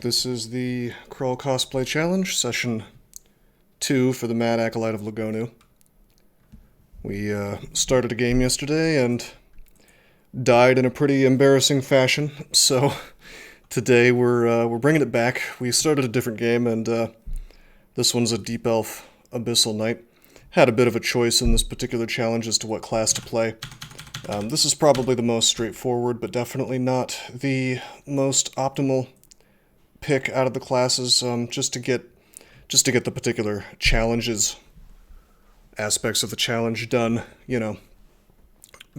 This is the Crawl Cosplay Challenge, Session 2 for the Mad Acolyte of Lugonu. We started a game yesterday and died in a pretty embarrassing fashion, so today we're bringing it back. We started a different game, and this one's a Deep Elf Abyssal Knight. Had a bit of a choice in this particular challenge as to what class to play. This is probably the most straightforward, but definitely not the most optimal pick out of the classes, just to get the particular challenges, aspects of the challenge done. You know,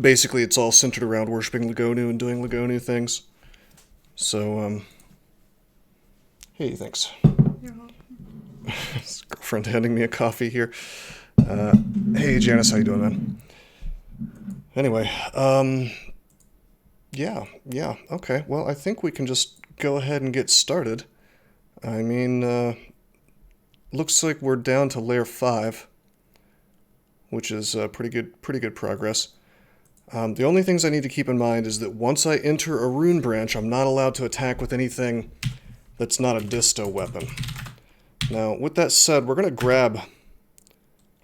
basically it's all centered around worshipping Lugonu and doing Lugonu things. So, hey, thanks. You're welcome. His girlfriend handing me a coffee here. Hey, Janice, how you doing, man? Anyway, yeah, okay. Well, I think we can just go ahead and get started. I mean, looks like we're down to layer 5, which is pretty good progress. The only things I need to keep in mind is that once I enter a rune branch, I'm not allowed to attack with anything that's not a disto weapon. Now, with that said, we're gonna go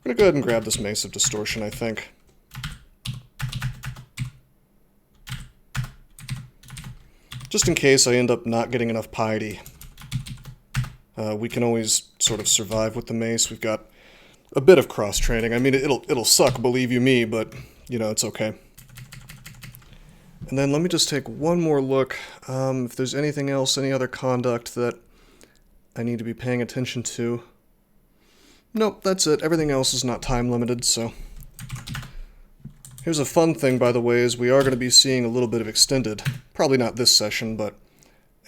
ahead and grab this Mace of Distortion, I think. Just in case I end up not getting enough piety. We can always sort of survive with the mace. We've got a bit of cross-training. I mean, it'll suck, believe you me, but, you know, it's okay. And then let me just take one more look, if there's anything else, any other conduct that I need to be paying attention to. Nope, that's it. Everything else is not time-limited, so... Here's a fun thing, by the way, is we are going to be seeing a little bit of extended. Probably not this session, but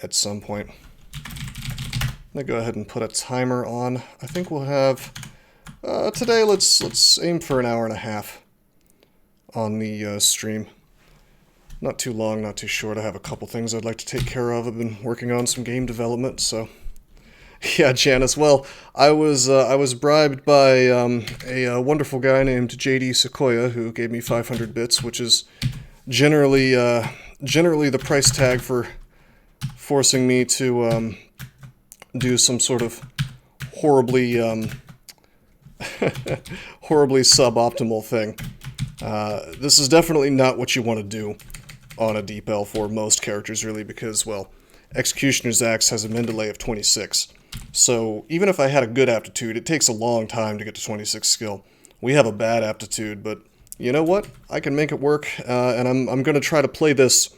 at some point. I'm going to go ahead and put a timer on. I think we'll have... today, let's aim for an hour and a half on the stream. Not too long, not too short. I have a couple things I'd like to take care of. I've been working on some game development, so... Yeah, Janice. Well, I was bribed by a wonderful guy named JD Sequoia, who gave me 500 bits, which is generally the price tag for forcing me to do some sort of horribly suboptimal thing. This is definitely not what you want to do on a Deep Elf, or most characters really, because, well, Executioner's Axe has a min delay of 26. So even if I had a good aptitude, it takes a long time to get to 26 skill. We have a bad aptitude, but you know what? I can make it work, and I'm going to try to play this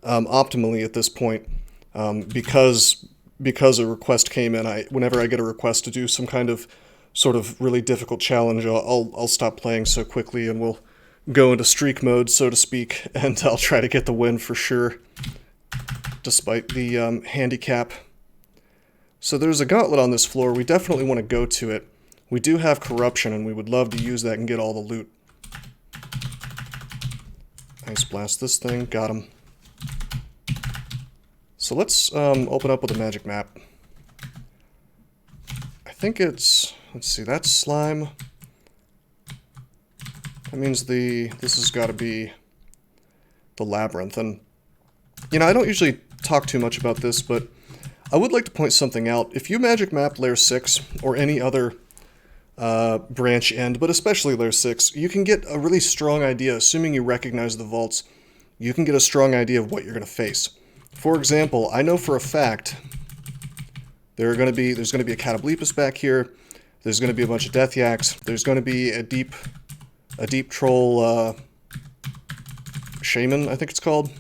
optimally at this point, because a request came in. Whenever I get a request to do some kind of sort of really difficult challenge, I'll stop playing so quickly, and we'll go into streak mode, so to speak, and I'll try to get the win for sure, despite the handicap. So there's a gauntlet on this floor. We definitely want to go to it. We do have corruption, and we would love to use that and get all the loot. Ice blast this thing. Got him. So let's open up with a magic map. I think it's... Let's see, that's slime. That means this has got to be the labyrinth. And, you know, I don't usually talk too much about this, but I would like to point something out. If you magic map layer 6, or any other branch end, but especially layer 6, you can get a really strong idea, assuming you recognize the vaults, you can get a strong idea of what you're going to face. For example, I know for a fact there's going to be a Catablepus back here, there's going to be a bunch of Death Yaks, there's going to be a deep troll shaman, I think it's called,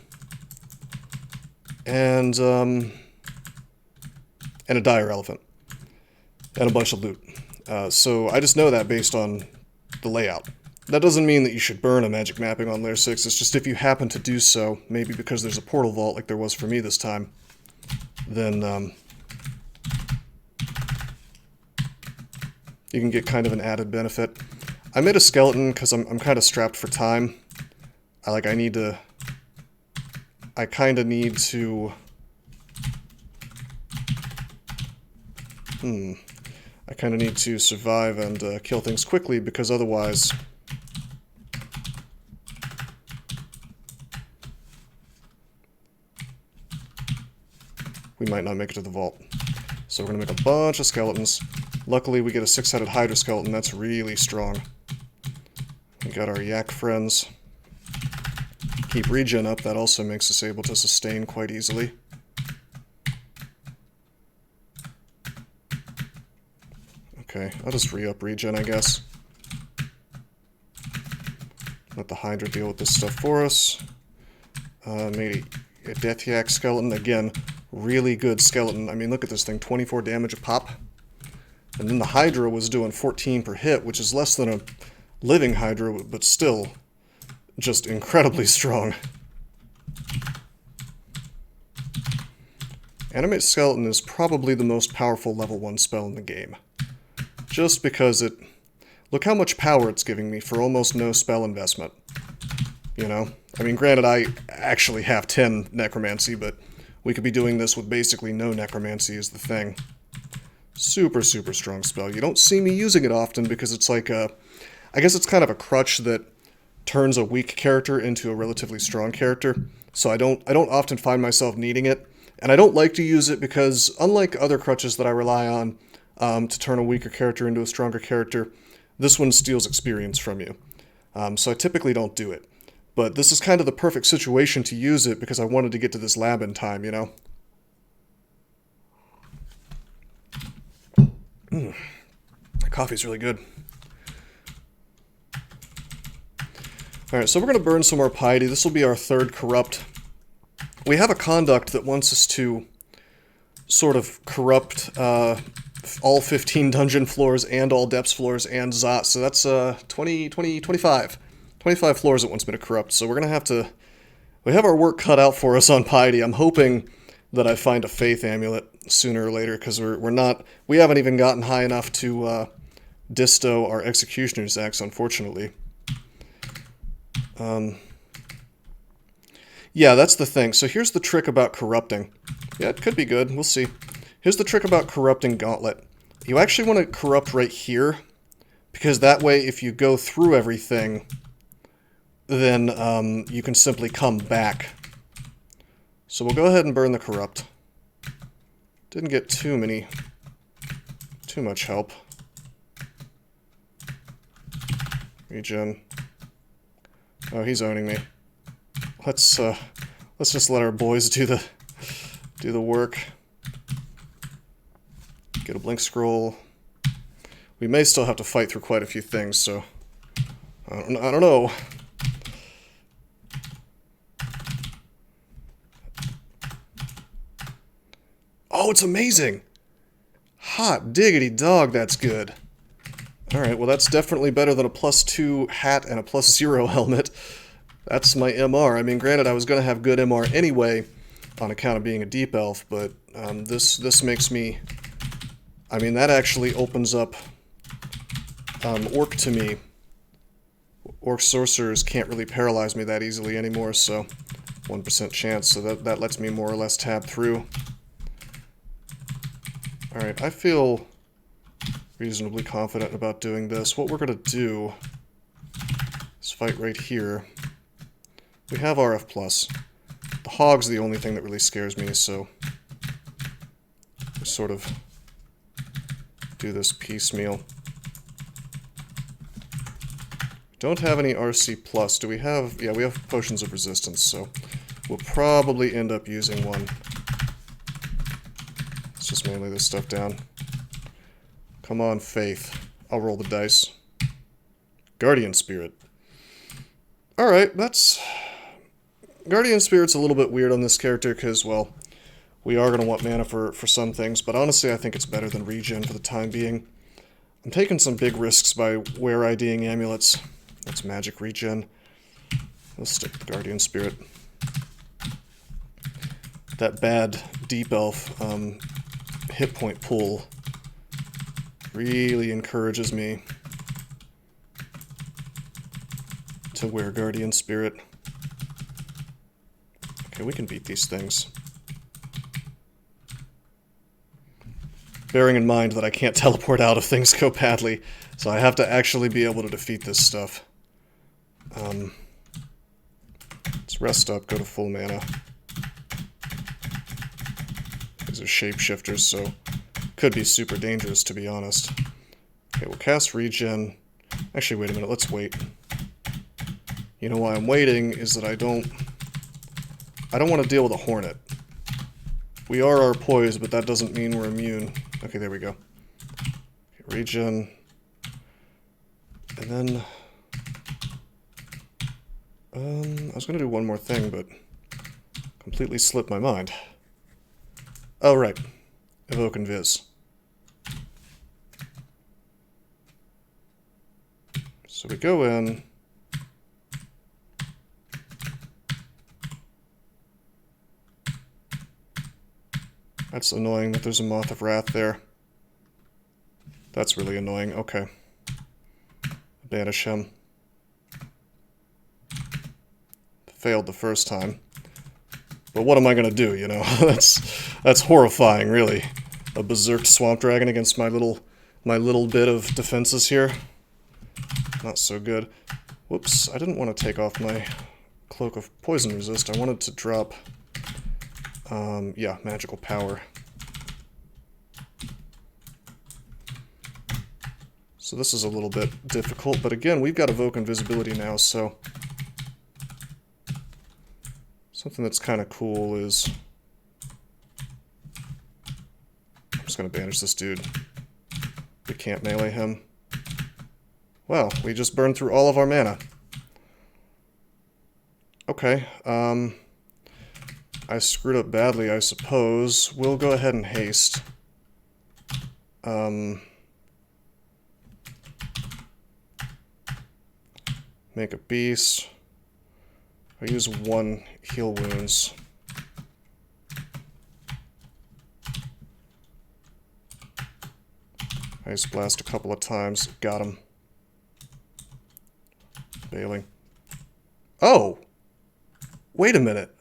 and a dire elephant, and a bunch of loot. So I just know that based on the layout. That doesn't mean that you should burn a magic mapping on layer 6, it's just if you happen to do so, maybe because there's a portal vault like there was for me this time, then you can get kind of an added benefit. I made a skeleton because I'm kind of strapped for time. I kind of need to... I kind of need to survive and kill things quickly, because otherwise... we might not make it to the vault. So we're going to make a bunch of skeletons. Luckily, we get a 6-headed Hydra skeleton. That's really strong. We got our yak friends. Keep regen up. That also makes us able to sustain quite easily. Okay, I'll just re-up regen, I guess. Let the Hydra deal with this stuff for us. Made a Death Yak skeleton. Again, really good skeleton. I mean, look at this thing. 24 damage a pop. And then the Hydra was doing 14 per hit, which is less than a living Hydra, but still just incredibly strong. Animate Skeleton is probably the most powerful level 1 spell in the game. Just because it... Look how much power it's giving me for almost no spell investment. You know? I mean, granted, I actually have 10 Necromancy, but we could be doing this with basically no Necromancy is the thing. Super, super strong spell. You don't see me using it often because it's like a... I guess it's kind of a crutch that turns a weak character into a relatively strong character. So I don't often find myself needing it. And I don't like to use it because, unlike other crutches that I rely on to turn a weaker character into a stronger character, this one steals experience from you. So I typically don't do it. But this is kind of the perfect situation to use it because I wanted to get to this lab in time, you know? That coffee's really good. Alright, so we're going to burn some more piety. This will be our third corrupt. We have a conduct that wants us to sort of corrupt all 15 dungeon floors and all depths floors and Zot. So that's 25. 25 floors it wants me to corrupt. So we're going to have to... We have our work cut out for us on piety. I'm hoping that I find a faith amulet sooner or later because we haven't even gotten high enough to disto our executioner's axe, unfortunately. Yeah, that's the thing. So here's the trick about corrupting. Yeah, it could be good. We'll see. Here's the trick about corrupting Gauntlet. You actually want to corrupt right here, because that way if you go through everything, then you can simply come back. So we'll go ahead and burn the corrupt. Didn't get too much help. Regen. Oh, he's owning me. Let's just let our boys do the work. Get a blink scroll. We may still have to fight through quite a few things, so I don't know. Oh, it's amazing! Hot diggity dog, that's good. Alright, well that's definitely better than a +2 hat and a +0 helmet. That's my MR. I mean, granted, I was going to have good MR anyway on account of being a deep elf, but this makes me... I mean, that actually opens up Orc to me. Orc sorcerers can't really paralyze me that easily anymore, so 1% chance, so that lets me more or less tab through. Alright, I feel reasonably confident about doing this. What we're going to do is fight right here. We have RF+. The hog's the only thing that really scares me, so we sort of do this piecemeal. Don't have any RC+. Do we have... Yeah, we have Potions of Resistance, so we'll probably end up using one. Let's just mainly this stuff down. Come on, Faith. I'll roll the dice. Guardian Spirit. Alright, that's... Guardian Spirit's a little bit weird on this character because, well, we are going to want mana for some things, but honestly I think it's better than regen for the time being. I'm taking some big risks by wear-IDing amulets. That's magic regen. Let's stick with Guardian Spirit. That bad deep elf hit point pool really encourages me to wear Guardian Spirit. Okay, we can beat these things. Bearing in mind that I can't teleport out if things go badly, so I have to actually be able to defeat this stuff. Let's rest up, go to full mana. These are shapeshifters, so could be super dangerous, to be honest. Okay, we'll cast regen. Actually, wait a minute, let's wait. You know why I'm waiting is that I don't want to deal with a hornet. We are our poise, but that doesn't mean we're immune. Okay, there we go. Okay, regen. And then... I was going to do one more thing, but completely slipped my mind. Oh, right. Evoke and Viz. So we go in. That's annoying that there's a Moth of Wrath there. That's really annoying. Okay. Banish him. Failed the first time. But what am I gonna do, you know? That's horrifying, really. A berserked swamp dragon against my little bit of defenses here. Not so good. Whoops, I didn't want to take off my cloak of poison resist. I wanted to drop yeah, magical power. So this is a little bit difficult, but again, we've got Evoke Invisibility now, so... Something that's kind of cool is... I'm just going to banish this dude. We can't melee him. Well, we just burned through all of our mana. Okay, I screwed up badly, I suppose. We'll go ahead and haste. Make a beast. I use 1 heal wounds. Ice blast a couple of times. Got him. Bailing. Oh! Wait a minute.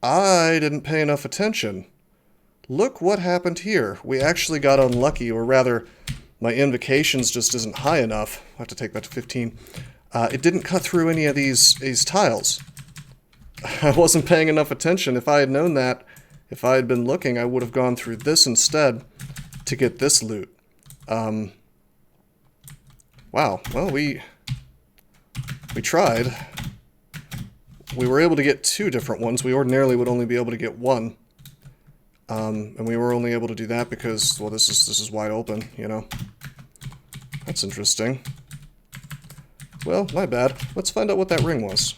I didn't pay enough attention. Look what happened here. We actually got unlucky, or rather, my invocations just isn't high enough. I'll have to take that to 15. It didn't cut through any of these tiles. I wasn't paying enough attention. If I had known that, if I had been looking, I would have gone through this instead to get this loot. Wow, well, we tried. We were able to get 2 different ones. We ordinarily would only be able to get 1. And we were only able to do that because, well, this is wide open, you know. That's interesting. Well, my bad. Let's find out what that ring was.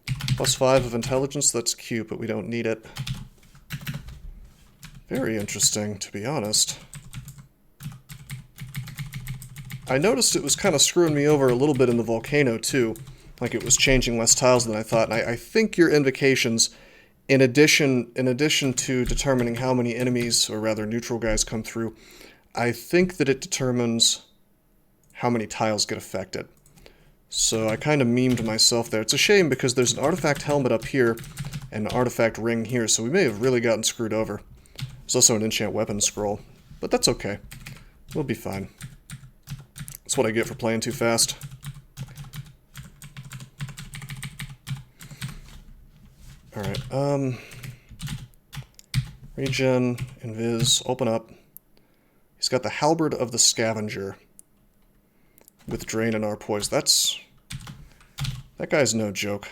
+5 of intelligence, that's cute, but we don't need it. Very interesting, to be honest. I noticed it was kind of screwing me over a little bit in the volcano, too. Like it was changing less tiles than I thought, and I think your invocations, in addition to determining how many enemies, or rather neutral guys, come through, I think that it determines how many tiles get affected. So I kind of memed myself there. It's a shame because there's an artifact helmet up here and an artifact ring here, so we may have really gotten screwed over. There's also an enchant weapon scroll, but that's okay. We'll be fine. That's what I get for playing too fast. Alright, regen, invis, open up. He's got the Halberd of the Scavenger with Drain and our poise. That guy's no joke.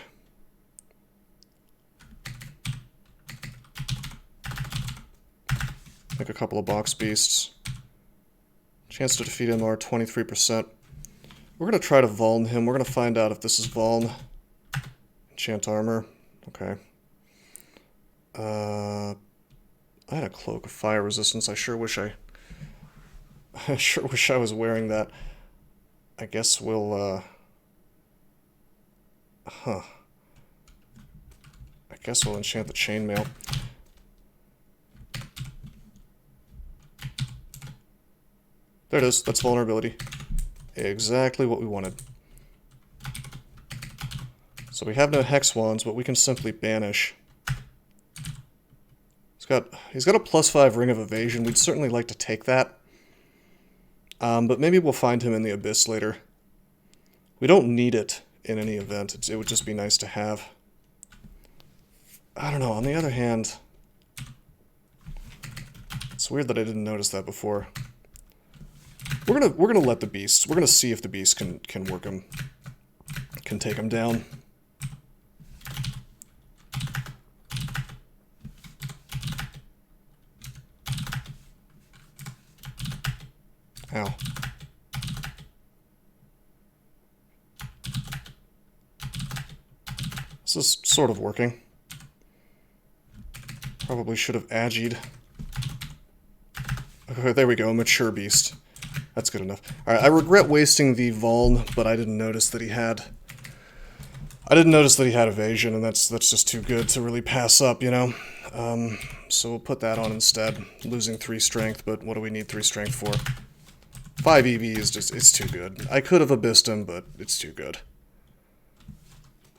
Make a couple of box beasts. Chance to defeat him are 23%. We're going to try to Vuln him. We're going to find out if this is Vuln. Enchant armor. Okay. I had a cloak of fire resistance. I sure wish I was wearing that. I guess we'll, I guess we'll enchant the chainmail. There it is. That's vulnerability. Exactly what we wanted. So we have no hex wands, but we can simply banish. He's got a +5 ring of evasion. We'd certainly like to take that. But maybe we'll find him in the abyss later. We don't need it in any event. It would just be nice to have. I don't know. On the other hand, weird that I didn't notice that before. We're gonna let the beasts. We're gonna see if the beast can work him, can take him down. Ow. This is sort of working. Probably should have agied. Okay, there we go, mature beast. That's good enough. Alright, I regret wasting the Vuln, but I didn't notice that he had... I didn't notice that he had evasion, and that's just too good to really pass up, you know? So we'll put that on instead. Losing 3 strength, but what do we need 3 strength for? 5 EV is just, it's too good. I could have abyssed him, but it's too good.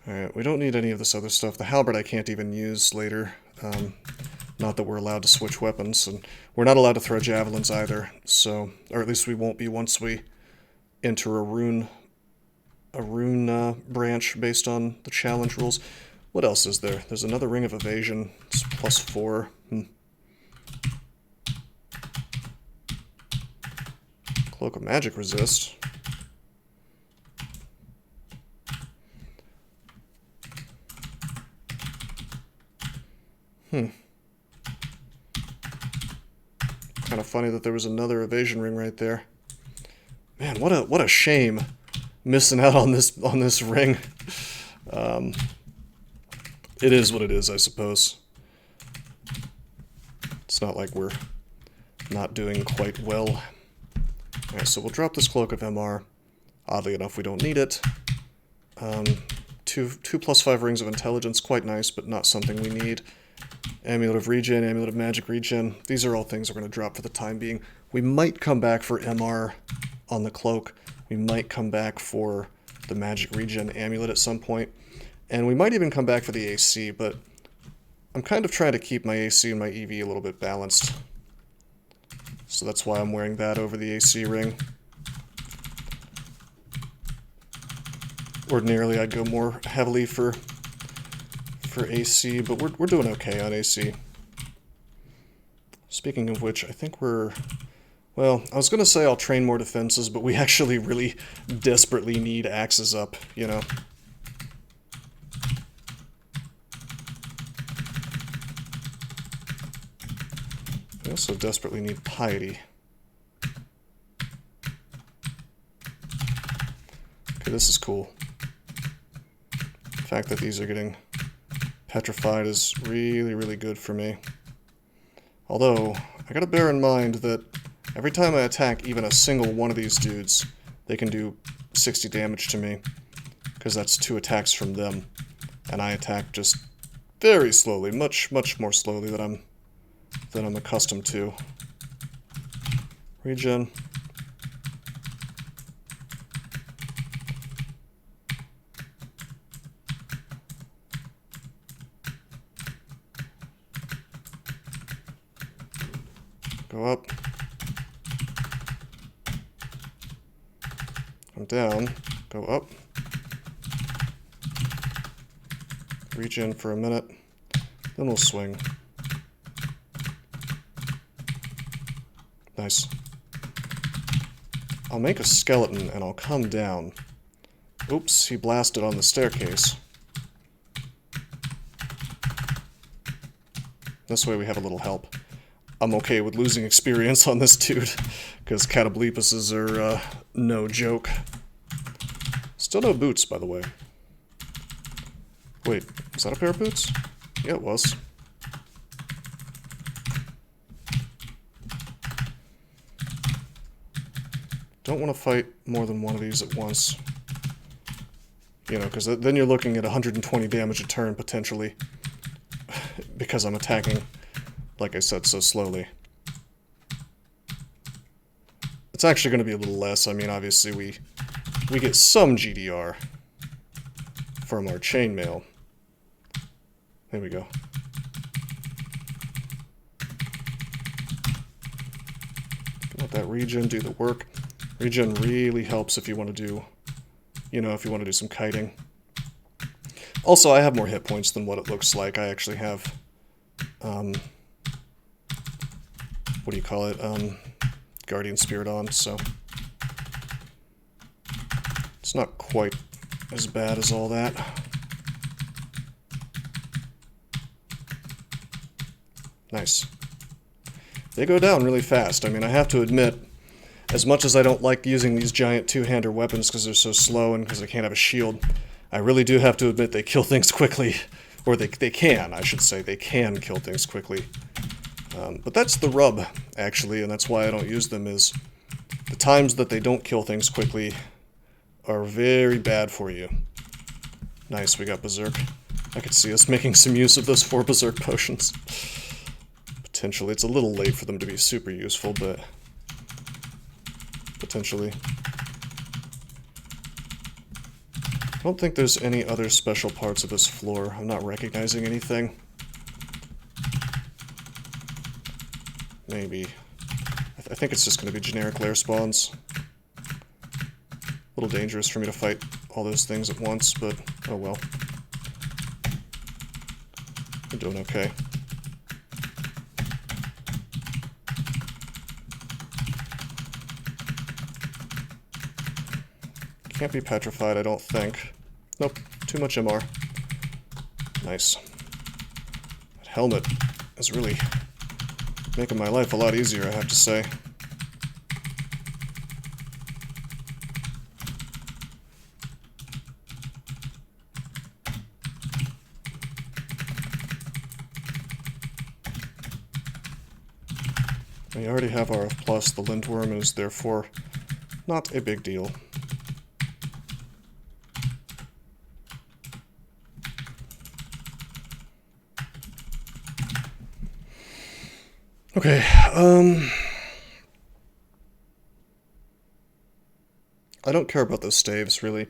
Alright, we don't need any of this other stuff. The halberd I can't even use later. Not that we're allowed to switch weapons, and we're not allowed to throw javelins either, so, or at least we won't be once we enter a rune branch based on the challenge rules. What else is there? There's another ring of evasion. It's +4. Cloak of magic resist. Kind of funny that there was another evasion ring right there. Man, what a shame missing out on this ring. It is what it is, I suppose. It's not like we're not doing quite well. Alright, so we'll drop this Cloak of MR. Oddly enough, we don't need it. 2 +5 rings of intelligence, quite nice, but not something we need. Amulet of regen, amulet of magic regen. These are all things we're going to drop for the time being. We might come back for MR on the cloak. We might come back for the magic regen amulet at some point. And we might even come back for the AC, but I'm kind of trying to keep my AC and my EV a little bit balanced. So that's why I'm wearing that over the AC ring. Ordinarily I'd go more heavily for AC, but we're doing okay on AC. Speaking of which, I think we're... Well, I was going to say I'll train more defenses, but we actually really desperately need axes up, you know. We also desperately need piety. Okay, this is cool. The fact that these are getting petrified is really, really good for me. Although, I gotta bear in mind that every time I attack even a single one of these dudes, they can do 60 damage to me, because that's 2 attacks from them. And I attack just very slowly, much more slowly than I'm accustomed to. Regen. Go up. Come down. Go up. Regen for a minute. Then we'll swing. Nice. I'll make a skeleton and I'll come down. Oops, he blasted on the staircase. This way we have a little help. I'm okay with losing experience on this dude, because catoblepuses are no joke. Still no boots, by the way. Wait, is that a pair of boots? Yeah, it was. Don't want to fight more than one of these at once. You know, because then you're looking at 120 damage a turn, potentially. Because I'm attacking, like I said, so slowly. It's actually going to be a little less. I mean, obviously we get some GDR from our chainmail. There we go. Let that regen do the work. Regen really helps if you want to do, you know, if you want to do some kiting. Also, I have more hit points than what it looks like. I actually have, what do you call it, Guardian Spirit on, so it's not quite as bad as all that. Nice. They go down really fast. I mean, I have to admit, as much as I don't like using these giant two-hander weapons because they're so slow and because I can't have a shield, I really do have to admit they kill things quickly. Or they can, I should say. They can kill things quickly. But that's the rub, actually, and that's why I don't use them, is the times that they don't kill things quickly are very bad for you. Nice, we got Berserk. I could see us making some use of those 4 Berserk potions. Potentially. It's a little late for them to be super useful, but potentially. I don't think there's any other special parts of this floor. I'm not recognizing anything. Maybe. I think it's just going to be generic lair spawns. A little dangerous for me to fight all those things at once, but oh well. I'm doing okay. Can't be petrified, I don't think. Nope, too much MR. Nice. That helmet is really making my life a lot easier, I have to say. We already have RF+, the Lindworm is therefore not a big deal. Okay, I don't care about those staves, really.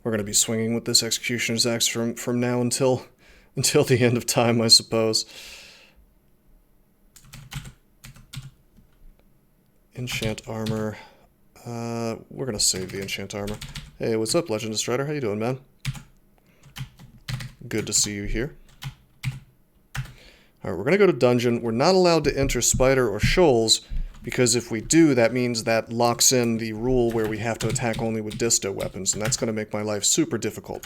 We're going to be swinging with this Executioner's Axe from now until the end of time, I suppose. Enchant armor. We're going to save the enchant armor. Hey, what's up, Legend Strider? How you doing, man? Good to see you here. Alright, we're going to go to dungeon. We're not allowed to enter spider or shoals, because if we do, that means that locks in the rule where we have to attack only with disto weapons, and that's going to make my life super difficult.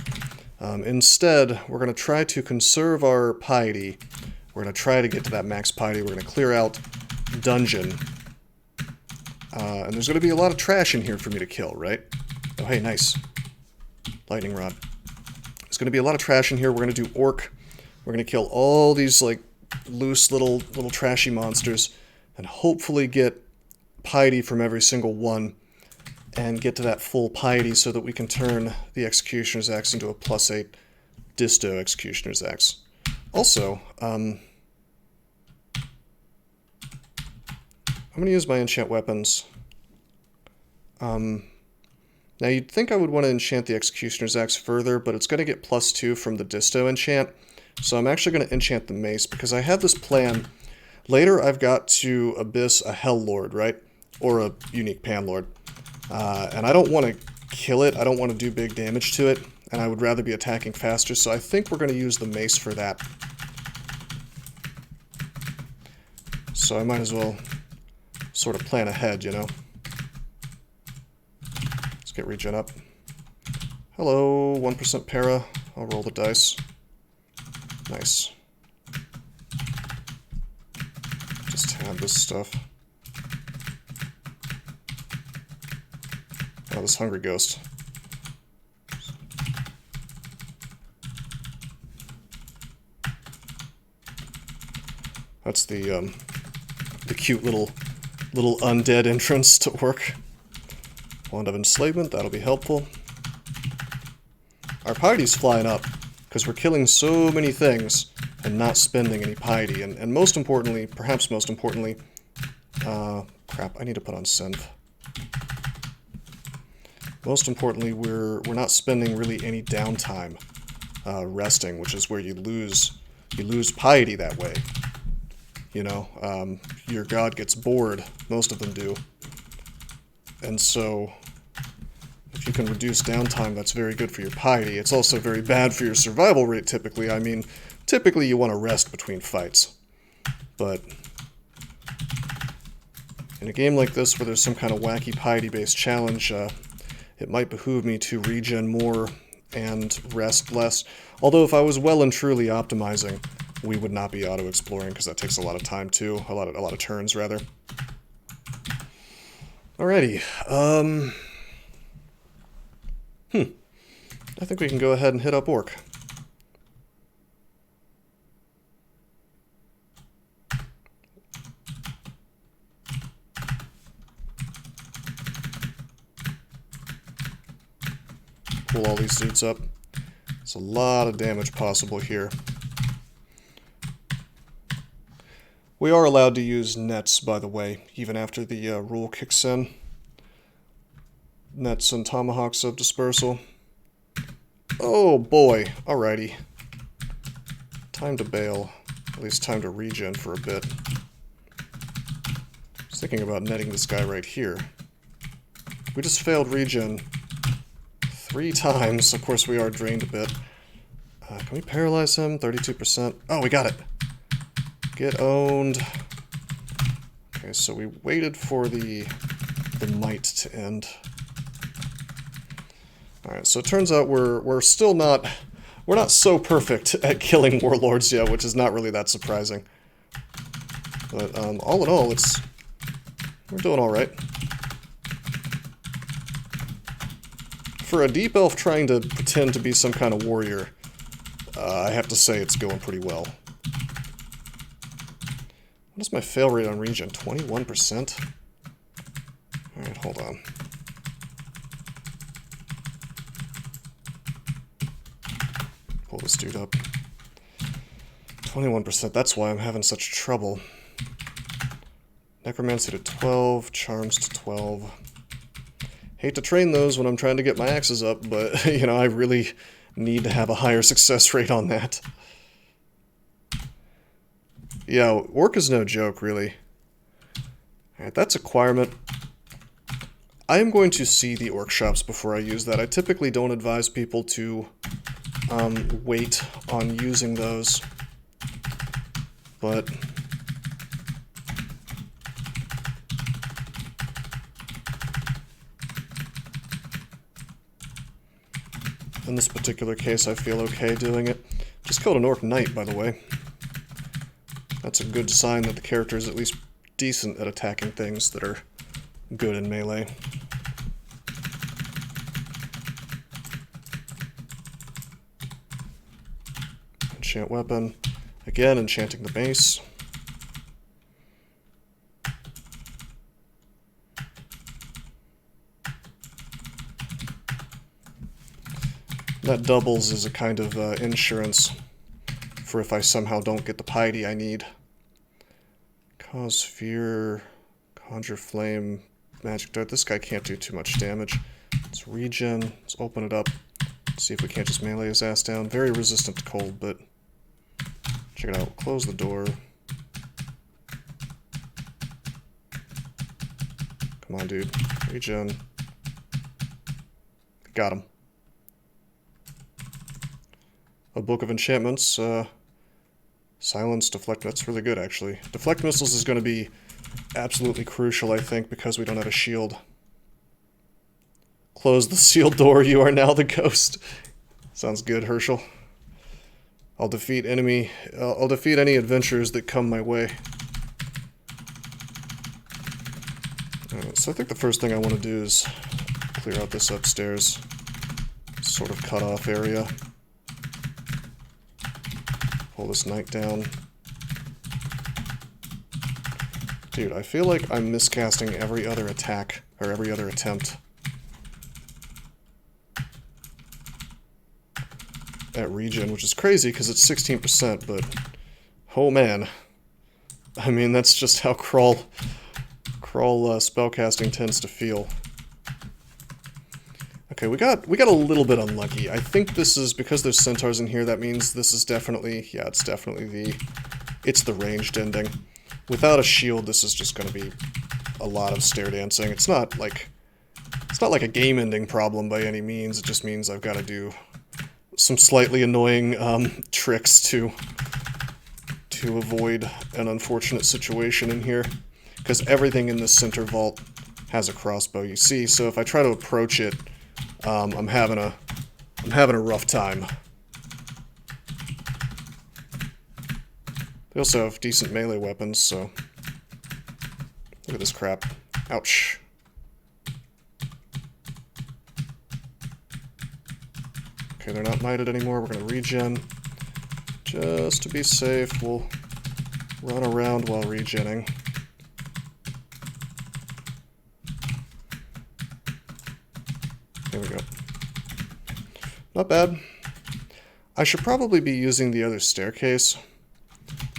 Instead, we're going to try to conserve our piety. We're going to try to get to that max piety. We're going to clear out dungeon. And there's going to be a lot of trash in here for me to kill, right? Oh, hey, nice. Lightning rod. There's going to be a lot of trash in here. We're going to do orc. We're going to kill all these, like, loose little trashy monsters, and hopefully get piety from every single one, and get to that full piety so that we can turn the Executioner's Axe into a +8 disto Executioner's Axe. Also, I'm going to use my enchant weapons. Now you'd think I would want to enchant the Executioner's Axe further, but it's going to get +2 from the disto enchant. So I'm actually going to enchant the mace, because I have this plan. Later I've got to abyss a Hell Lord, right? Or a unique Panlord. And I don't want to kill it, I don't want to do big damage to it, and I would rather be attacking faster, so I think we're going to use the mace for that. So I might as well sort of plan ahead, you know? Let's get regen up. Hello, 1% para. I'll roll the dice. Nice. Just tab this stuff. Oh, this hungry ghost. That's the cute little undead entrance to work. Wand of Enslavement, that'll be helpful. Our piety's flying up, because we're killing so many things and not spending any piety. And most importantly, perhaps most importantly, crap, I need to put on synth. Most importantly, we're not spending really any downtime resting, which is where you lose piety that way. You know, your god gets bored, most of them do. And so, if you can reduce downtime, that's very good for your piety. It's also very bad for your survival rate, typically. I mean, typically you want to rest between fights. But In a game like this where there's some kind of wacky piety-based challenge, it might behoove me to regen more and rest less. Although if I was well and truly optimizing, we would not be auto-exploring, because that takes a lot of time too. A lot of turns, rather. Alrighty. I think we can go ahead and hit up Orc. Pull all these dudes up. There's a lot of damage possible here. We are allowed to use nets, by the way, even after the rule kicks in. Nets and tomahawks of dispersal. Oh boy, alrighty. Time to bail. At least time to regen for a bit. I was thinking about netting this guy right here. We just failed regen 3 times. Of course, we are drained a bit. Can we paralyze him? 32%. Oh, we got it. Get owned. Okay, so we waited for the might to end. Alright, so it turns out we're still not... We're not so perfect at killing warlords yet, which is not really that surprising. But all in all, we're doing alright. For a deep elf trying to pretend to be some kind of warrior, I have to say it's going pretty well. What is my fail rate on regen? 21%? Alright, hold on. Pull this dude up. 21%, that's why I'm having such trouble. Necromancy to 12, Charms to 12. Hate to train those when I'm trying to get my axes up, but, you know, I really need to have a higher success rate on that. Yeah, Orc is no joke, really. Alright, that's acquirement. I am going to see the Orc shops before I use that. I typically don't advise people to wait on using those, but... in this particular case, I feel okay doing it. Just killed an Orc Knight, by the way. That's a good sign that the character is at least decent at attacking things that are good in melee. Enchant weapon. Again, enchanting the base. That doubles as a kind of insurance for if I somehow don't get the piety I need. Cause fear, conjure flame, magic dart. This guy can't do too much damage. Let's regen. Let's open it up. See if we can't just melee his ass down. Very resistant to cold, but check it out. Close the door. Come on, dude. Regen. Got him. A book of enchantments. Silence, deflect. That's really good, actually. Deflect missiles is going to be absolutely crucial, I think, because we don't have a shield. Close the sealed door. You are now the ghost. Sounds good, Herschel. I'll defeat any adventurers that come my way. Alright, so I think the first thing I want to do is clear out this upstairs sort of cut off area. Pull this knight down. Dude, I feel like I'm miscasting every other attack, or every other attempt at regen, which is crazy because it's 16%, but oh man. I mean, that's just how crawl spellcasting tends to feel. Okay, we got a little bit unlucky. I think this is, because there's centaurs in here, that means this is definitely, yeah, it's definitely it's the ranged ending. Without a shield, this is just going to be a lot of stair dancing. It's not like a game-ending problem by any means. It just means I've got to do some slightly annoying tricks to avoid an unfortunate situation in here. because everything in this center vault has a crossbow, you see. So if I try to approach it, I'm having a rough time. They also have decent melee weapons, so look at this crap. Ouch. Okay, they're not knighted anymore. We're gonna regen. Just to be safe, we'll run around while regenning. There we go. Not bad. I should probably be using the other staircase.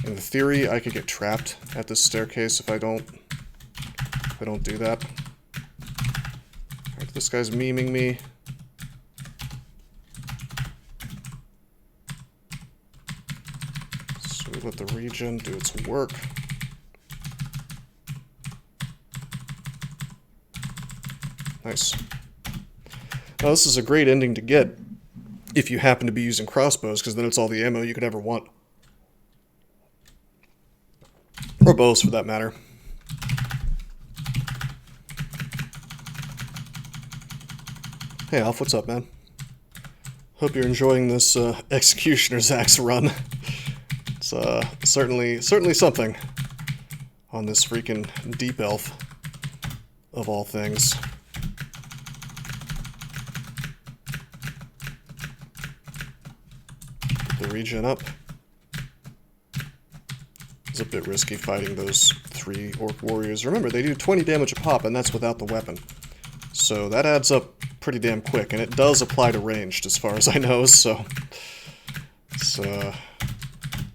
In theory, I could get trapped at this staircase if I don't do that. Alright, this guy's memeing me. So we let the regen do its work. Nice. Now this is a great ending to get if you happen to be using crossbows, because then it's all the ammo you could ever want. Or bows, for that matter. Hey Alf, what's up, man? Hope you're enjoying this Executioner's Axe run. It's certainly something on this freaking Deep Elf, of all things. The regen up. It's a bit risky fighting those 3 orc warriors. Remember, they do 20 damage a pop, and that's without the weapon. So that adds up pretty damn quick, and it does apply to ranged, as far as I know, so it's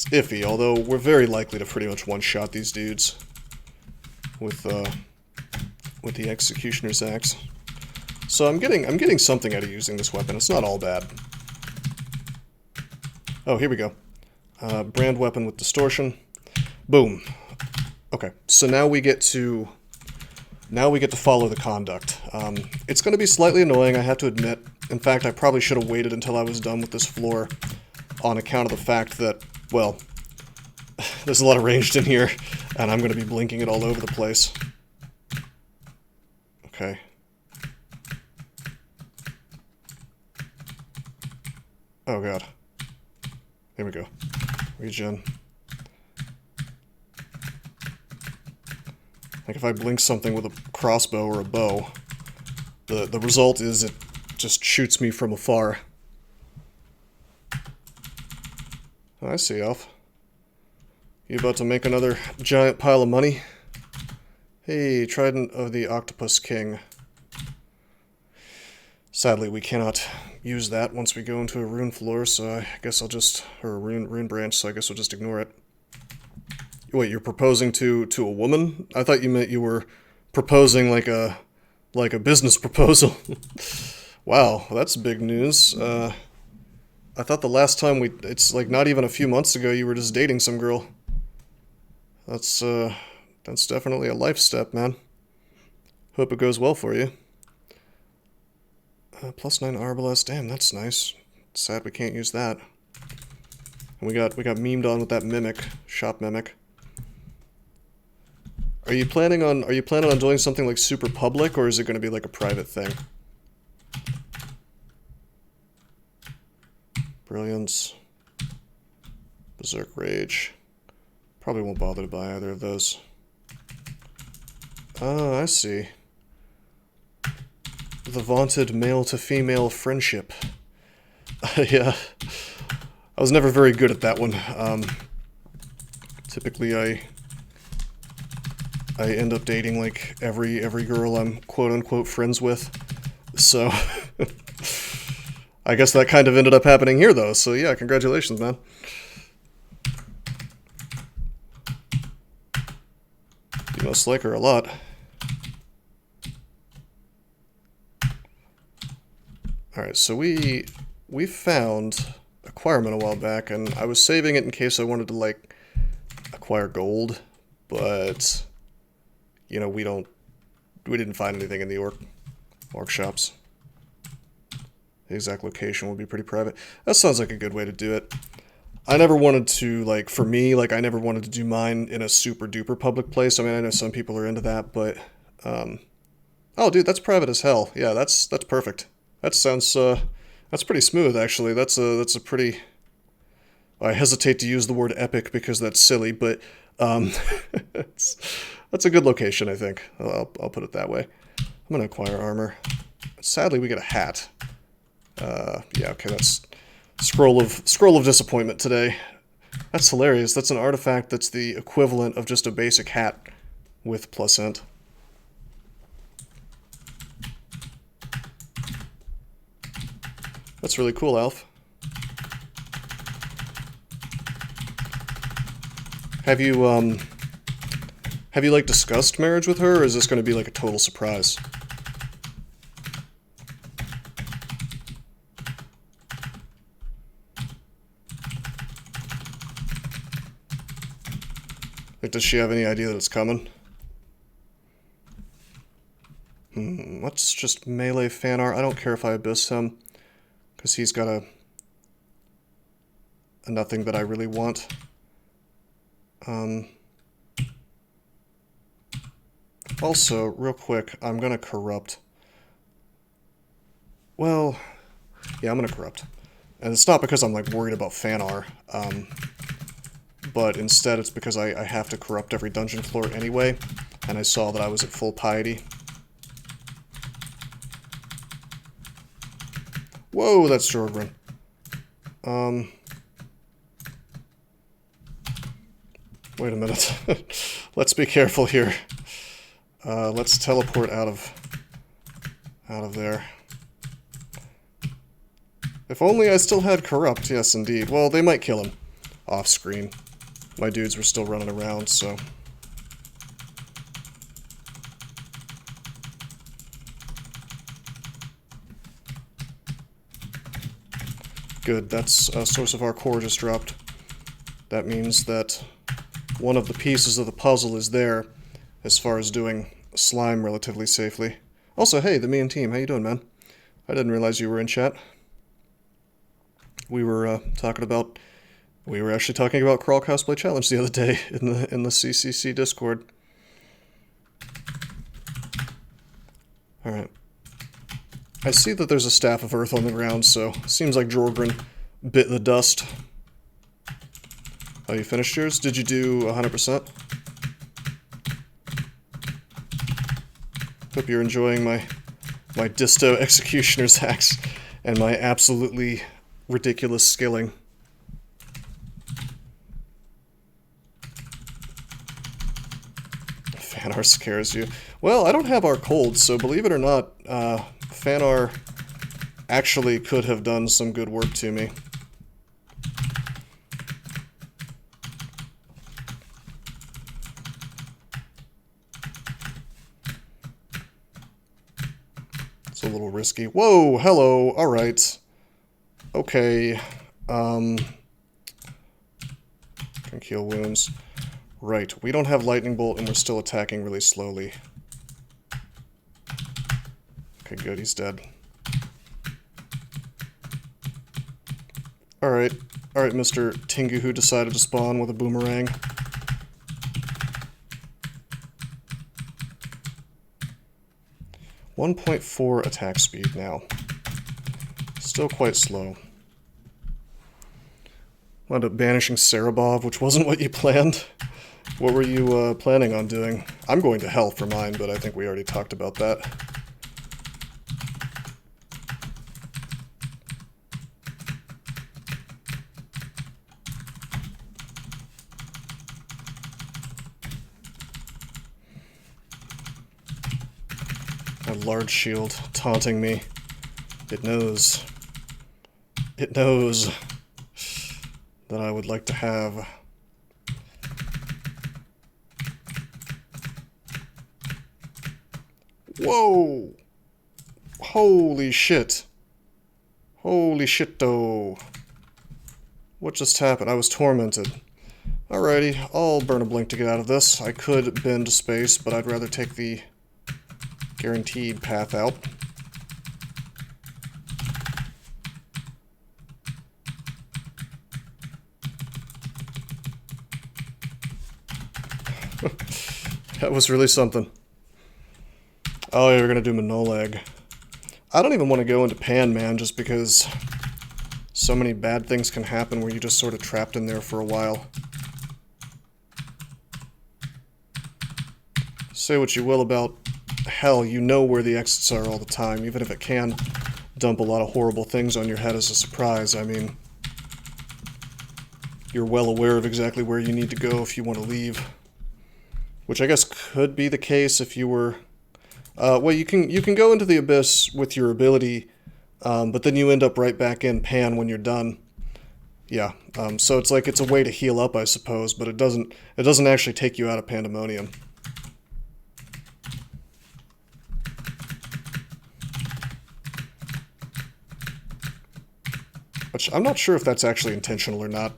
iffy, although we're very likely to pretty much one-shot these dudes with the Executioner's Axe. So I'm getting something out of using this weapon. It's not all bad. Oh, here we go. Brand weapon with distortion. Boom. Okay, so now we get to follow the conduct. It's going to be slightly annoying, I have to admit. In fact, I probably should have waited until I was done with this floor on account of the fact that, well, there's a lot of ranged in here, and I'm going to be blinking it all over the place. Okay. Oh god. Here we go. Regen. Like if I blink something with a crossbow or a bow, the result is it just shoots me from afar. Oh, I see, Alf. You about to make another giant pile of money? Hey, Trident of the Octopus King. Sadly, we cannot use that once we go into a rune floor, so I guess I'll just... or a rune branch, so I guess we'll just ignore it. Wait, you're proposing to a woman? I thought you meant you were proposing like a business proposal. Wow, that's big news. I thought the last time it's like not even a few months ago you were just dating some girl. That's definitely a life step, man. Hope it goes well for you. +9 Arbalest, damn, that's nice. Sad we can't use that. And we got memed on with that mimic, shop mimic. Are you planning on doing something like super public, or is it going to be like a private thing? Brilliance. Berserk Rage. Probably won't bother to buy either of those. Oh, I see. The vaunted male-to-female friendship. Yeah. I was never very good at that one. Typically I end up dating like every girl I'm quote-unquote friends with. So I guess that kind of ended up happening here though, so yeah, congratulations, man. You must like her a lot. Alright, so we found acquirement a while back, and I was saving it in case I wanted to, like, acquire gold, but, you know, we didn't find anything in the orc shops. The exact location will be pretty private. That sounds like a good way to do it. I never wanted to, like, for me, like, I never wanted to do mine in a super duper public place. I mean, I know some people are into that, but, oh, dude, that's private as hell. Yeah, that's perfect. That sounds, that's pretty smooth, actually. That's a pretty, I hesitate to use the word epic because that's silly, but, it's, that's a good location, I think. I'll put it that way. I'm gonna acquire armor. Sadly, we get a hat. Yeah, okay, that's scroll of disappointment today. That's hilarious. That's an artifact that's the equivalent of just a basic hat with +int. That's really cool, Alf. Have you like discussed marriage with her, or is this going to be like a total surprise? Like, does she have any idea that it's coming? Let's just melee fan art. I don't care if I abyss him, because he's got a nothing that I really want. Also, real quick, I'm gonna corrupt. Well, yeah, I'm gonna corrupt. And it's not because I'm, like, worried about fan art, but instead it's because I have to corrupt every dungeon floor anyway, and I saw that I was at full piety. Whoa, that's Jorgrin. Wait a minute. Let's be careful here. Let's teleport out of there. If only I still had corrupt, yes indeed. Well, they might kill him off screen. My dudes were still running around, so. Good, that's a source of our core just dropped. That means that one of the pieces of the puzzle is there as far as doing slime relatively safely. Also, hey, the mean team, how you doing, man? I didn't realize you were in chat. We were actually talking about Crawl Cosplay Challenge the other day in the CCC Discord. Alright. I see that there's a Staff of Earth on the ground, so seems like Jorgrin bit the dust. Oh, you finished yours? Did you do 100%? Hope you're enjoying my Disto Executioner's axe and my absolutely ridiculous skilling. Fanar scares you. Well, I don't have our cold, so believe it or not, Fanar actually could have done some good work to me. It's a little risky. Whoa, hello, alright. Okay, can kill wounds. Right, we don't have Lightning Bolt and we're still attacking really slowly. Okay, good, he's dead. Alright, Mr. Tingu who decided to spawn with a boomerang. .4 attack speed now. Still quite slow. Wound up banishing Serabov, which wasn't what you planned. What were you planning on doing? I'm going to hell for mine, but I think we already talked about that. A large shield taunting me. It knows. It knows that I would like to have. Whoa! Holy shit. Holy shit-o. What just happened? I was tormented. Alrighty, I'll burn a blink to get out of this. I could bend to space, but I'd rather take the guaranteed path out. That was really something. Oh, you're gonna do Manolag. I don't even want to go into Pan, man, just because so many bad things can happen where you're just sort of trapped in there for a while. Say what you will about hell, you know where the exits are all the time, even if it can dump a lot of horrible things on your head as a surprise. I mean, you're well aware of exactly where you need to go if you want to leave. Which I guess could be the case if you were... well, you can go into the Abyss with your ability, but then you end up right back in Pan when you're done. Yeah, so it's like it's a way to heal up, I suppose, but it doesn't actually take you out of Pandemonium. Which I'm not sure if that's actually intentional or not.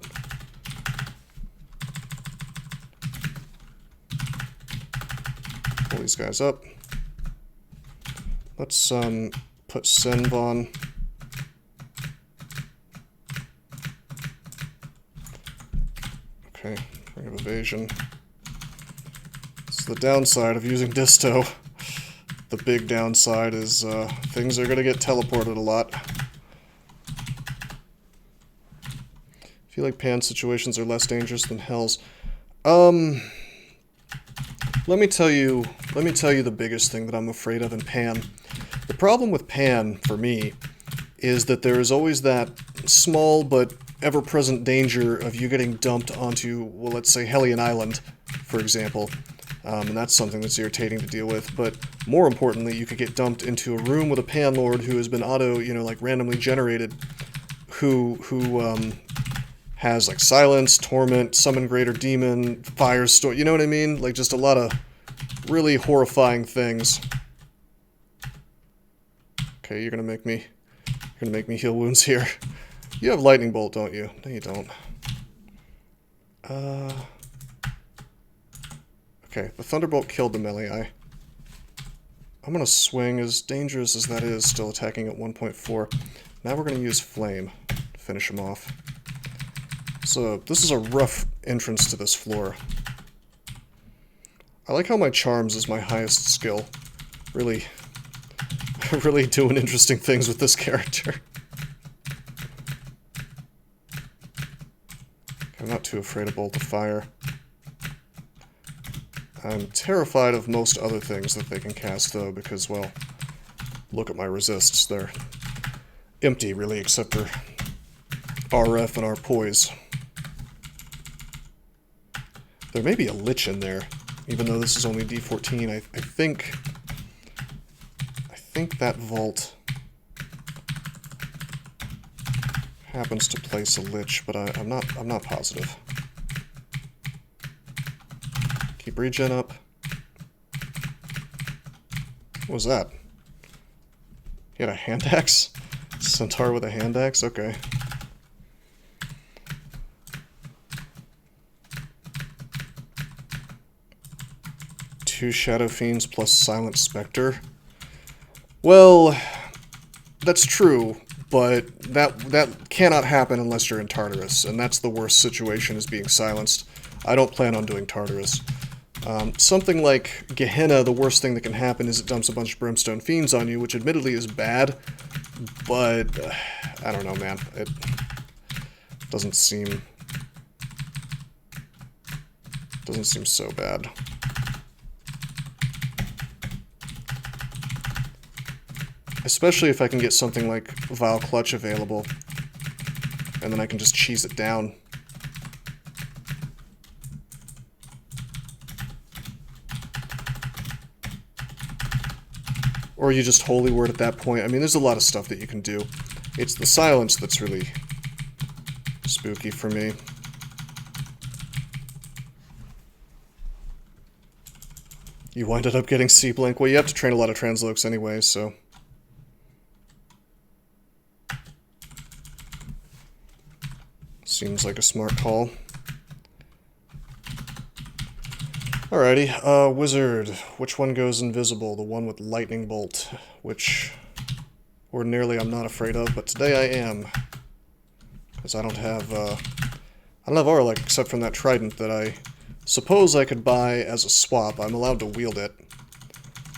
Pull these guys up. Let's put Senv on. Okay, ring of evasion. It's the downside of using Disto. The big downside is things are gonna get teleported a lot. I feel like Pan situations are less dangerous than Hell's. Let me tell you the biggest thing that I'm afraid of in Pan. The problem with Pan, for me, is that there is always that small but ever-present danger of you getting dumped onto, well, let's say Hellion Island, for example. And that's something that's irritating to deal with. But more importantly, you could get dumped into a room with a Pan Lord who has been randomly generated, who has, like, Silence, Torment, Summon Greater Demon, Firestorm, you know what I mean? Like, just a lot of really horrifying things. Okay, you're gonna make me heal wounds here. You have Lightning Bolt, don't you? No, you don't. Okay, the Thunderbolt killed the melee. I'm gonna swing, as dangerous as that is, still attacking at 1.4. Now we're gonna use Flame to finish him off. So, this is a rough entrance to this floor. I like how my Charms is my highest skill. Really doing interesting things with this character. I'm not too afraid of Bolt of Fire. I'm terrified of most other things that they can cast, though, because, well, look at my resists. They're empty, really, except for RF and our Poise. There may be a Lich in there, even though this is only D14. I think that vault happens to place a Lich, but I'm not positive. Keep regen up. What was that? He had a hand axe? Centaur with a hand axe? Okay. Two Shadow Fiends plus Silent Spectre. Well, that's true, but that cannot happen unless you're in Tartarus, and that's the worst situation, is being silenced. I don't plan on doing Tartarus. Something like Gehenna, the worst thing that can happen is it dumps a bunch of Brimstone Fiends on you, which admittedly is bad, but I don't know, man. It doesn't seem so bad. Especially if I can get something like Vile Clutch available, and then I can just cheese it down. Or you just Holy Word at that point. I mean, there's a lot of stuff that you can do. It's the silence that's really spooky for me. You winded up getting C-Blink. Well, you have to train a lot of Translokes anyway, so... Seems like a smart call. Alrighty, Wizard. Which one goes invisible? The one with Lightning Bolt, which ordinarily I'm not afraid of, but today I am. Because I don't have Auralek except from that Trident that I Suppose I could buy as a swap. I'm allowed to wield it.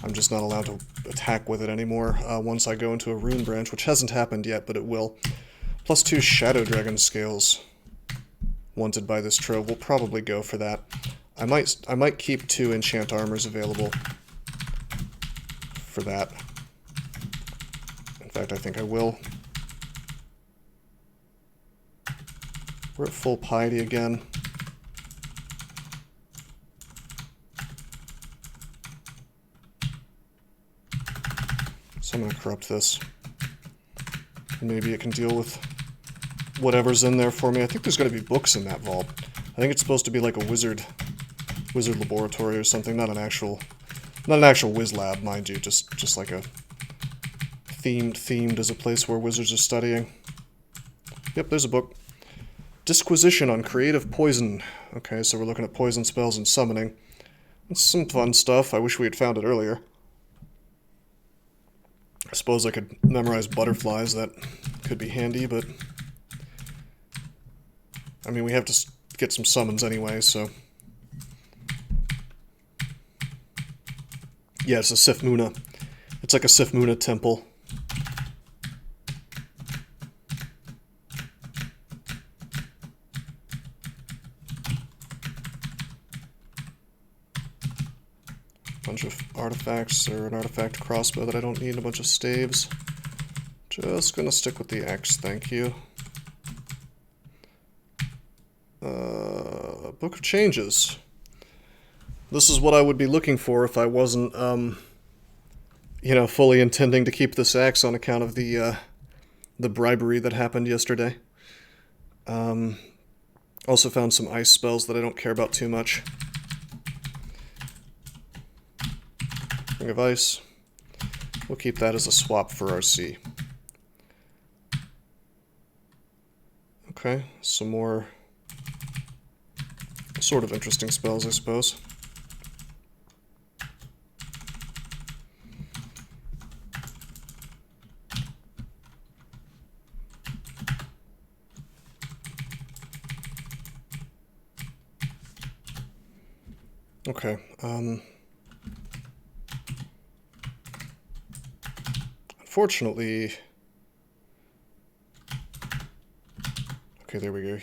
I'm just not allowed to attack with it anymore once I go into a rune branch, which hasn't happened yet, but it will. +2 Shadow Dragon scales wanted by this trove. We'll probably go for that. I might keep 2 enchant armors available for that. In fact, I think I will. We're at full piety again. So I'm going to corrupt this. Maybe it can deal with whatever's in there for me. I think there's going to be books in that vault. I think it's supposed to be like a wizard laboratory or something, not an actual whiz lab, mind you, just like a themed as a place where wizards are studying. Yep, there's a book. Disquisition on Creative Poison. Okay, so we're looking at poison spells and summoning. That's some fun stuff. I wish we had found it earlier. I suppose I could memorize butterflies. That could be handy, but I mean, we have to get some summons anyway, so yeah, it's a Sifmuna. It's like a Sifmuna temple. Bunch of artifacts, or an artifact crossbow that I don't need, a bunch of staves. Just gonna stick with the axe, thank you. Book of Changes. This is what I would be looking for if I wasn't, you know, fully intending to keep this axe on account of the bribery that happened yesterday. Also found some ice spells that I don't care about too much. Ring of Ice. We'll keep that as a swap for RC. Okay, some more sort of interesting spells, I suppose. Okay, unfortunately, okay, there we go.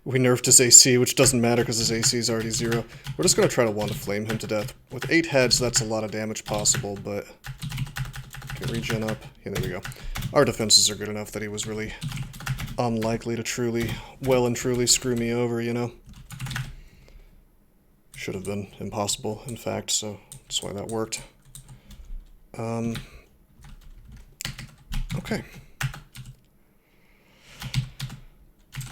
We nerfed his AC, which doesn't matter because his AC is already 0. We're just going to try to Wand of Flame him to death. With 8 heads, that's a lot of damage possible, but okay, regen up. Yeah, there we go. Our defenses are good enough that he was really unlikely to well and truly screw me over, you know? Should have been impossible, in fact, so that's why that worked. Okay.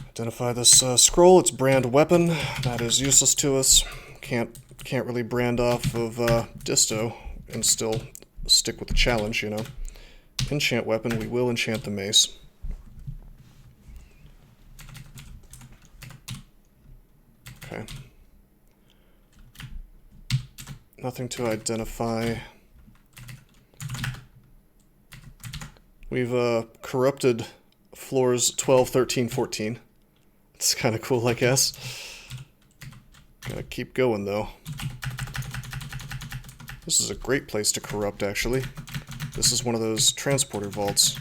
Identify this scroll. It's brand weapon. That is useless to us. Can't really brand off of Disto and still stick with the challenge, you know. Enchant weapon. We will enchant the mace. Okay. Nothing to identify. We've corrupted floors 12, 13, 14. It's kind of cool, I guess. Gotta keep going, though. This is a great place to corrupt, actually. This is one of those transporter vaults.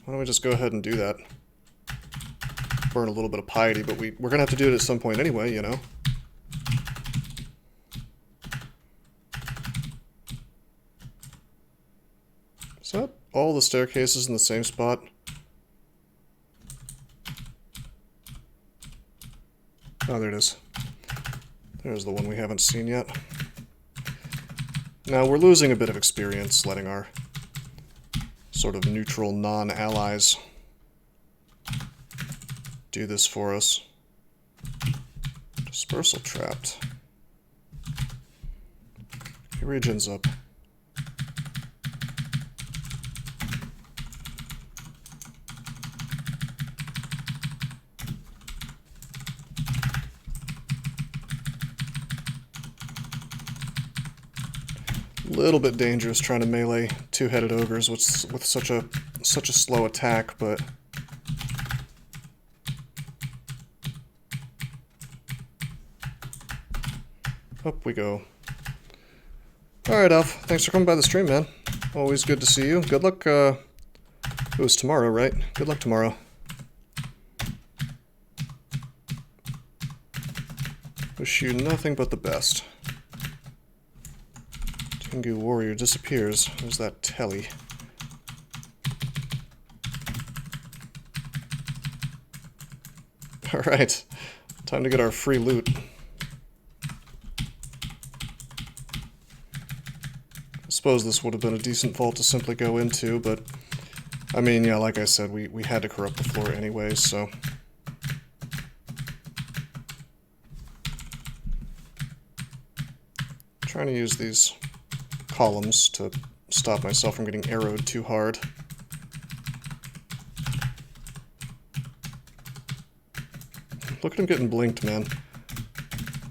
Why don't we just go ahead and do that? Burn a little bit of piety, but we're gonna have to do it at some point anyway, you know? Is that all the staircases in the same spot? Oh, there it is. There's the one we haven't seen yet. Now, we're losing a bit of experience letting our sort of neutral non-allies do this for us. Dispersal trapped. Regions up. Little bit dangerous trying to melee two-headed ogres with such a slow attack, but Up we go. Alright, Alf. Thanks for coming by the stream, man. Always good to see you. Good luck, it was tomorrow, right? Good luck tomorrow. Wish you nothing but the best. Tengu Warrior disappears. There's that telly. Alright. Time to get our free loot. I suppose this would have been a decent vault to simply go into, but... I mean, yeah, like I said, we had to corrupt the floor anyway, so... Trying to use these columns to stop myself from getting arrowed too hard. Look at him getting blinked, man.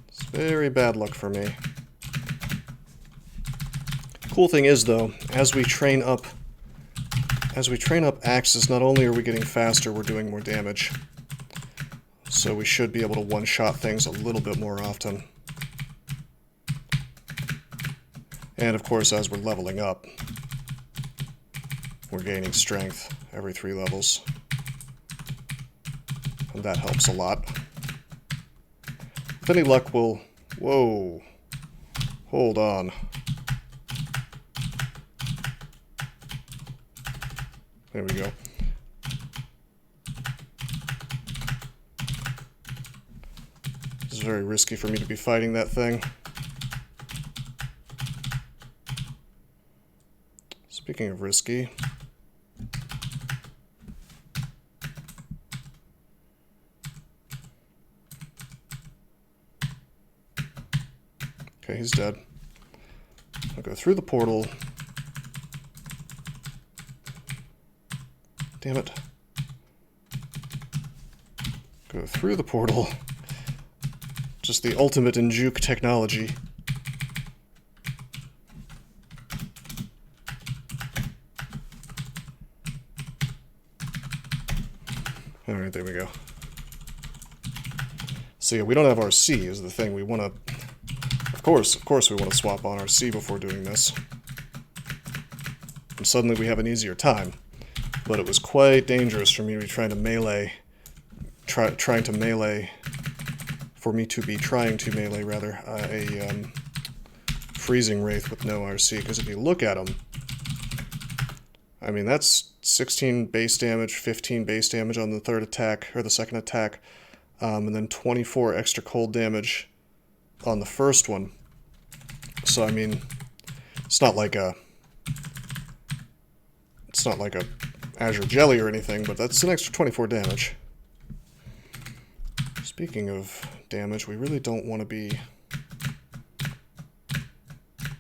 It's very bad luck for me. Cool thing is, though, as we train up axes, not only are we getting faster, we're doing more damage. So we should be able to one-shot things a little bit more often. And of course, as we're leveling up, we're gaining strength every 3 levels. And that helps a lot. With any luck, we'll... Whoa. Hold on. There we go. It's very risky for me to be fighting that thing. Speaking of risky... Okay, he's dead. I'll go through the portal. Damn it. Go through the portal. Just the ultimate in juke technology. Alright, there we go. So yeah, we don't have RC is the thing. We want to... Of course we want to swap on RC before doing this. And suddenly we have an easier time. But it was quite dangerous for me to be trying to melee... For me to be trying to melee, rather, a freezing wraith with no RC. Because if you look at him... I mean, that's 16 base damage, 15 base damage on the third attack, or the second attack, and then 24 extra cold damage on the first one. So, I mean, it's not like a Azure Jelly or anything, but that's an extra 24 damage. Speaking of damage, we really don't want to be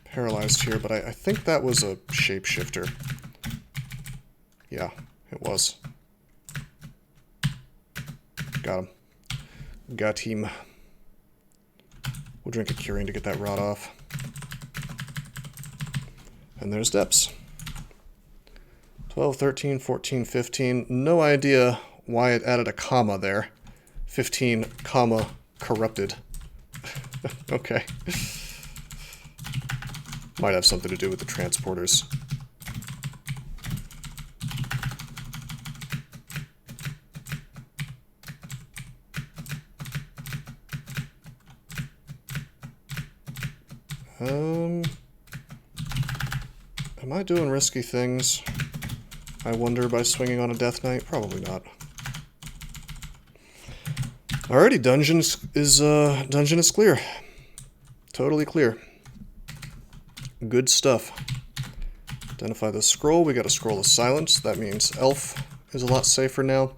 paralyzed here, but I think that was a shapeshifter. Yeah, it was. Got him. Got him. We'll drink a curing to get that rot off. And there's depths. 12, 13, 14, 15. No idea why it added a comma there. 15, comma, corrupted. Okay. Might have something to do with the transporters. Am I doing risky things? I wonder by swinging on a Death Knight? Probably not. Alrighty, dungeon is clear. Totally clear. Good stuff. Identify the scroll. We got a scroll of silence. That means elf is a lot safer now.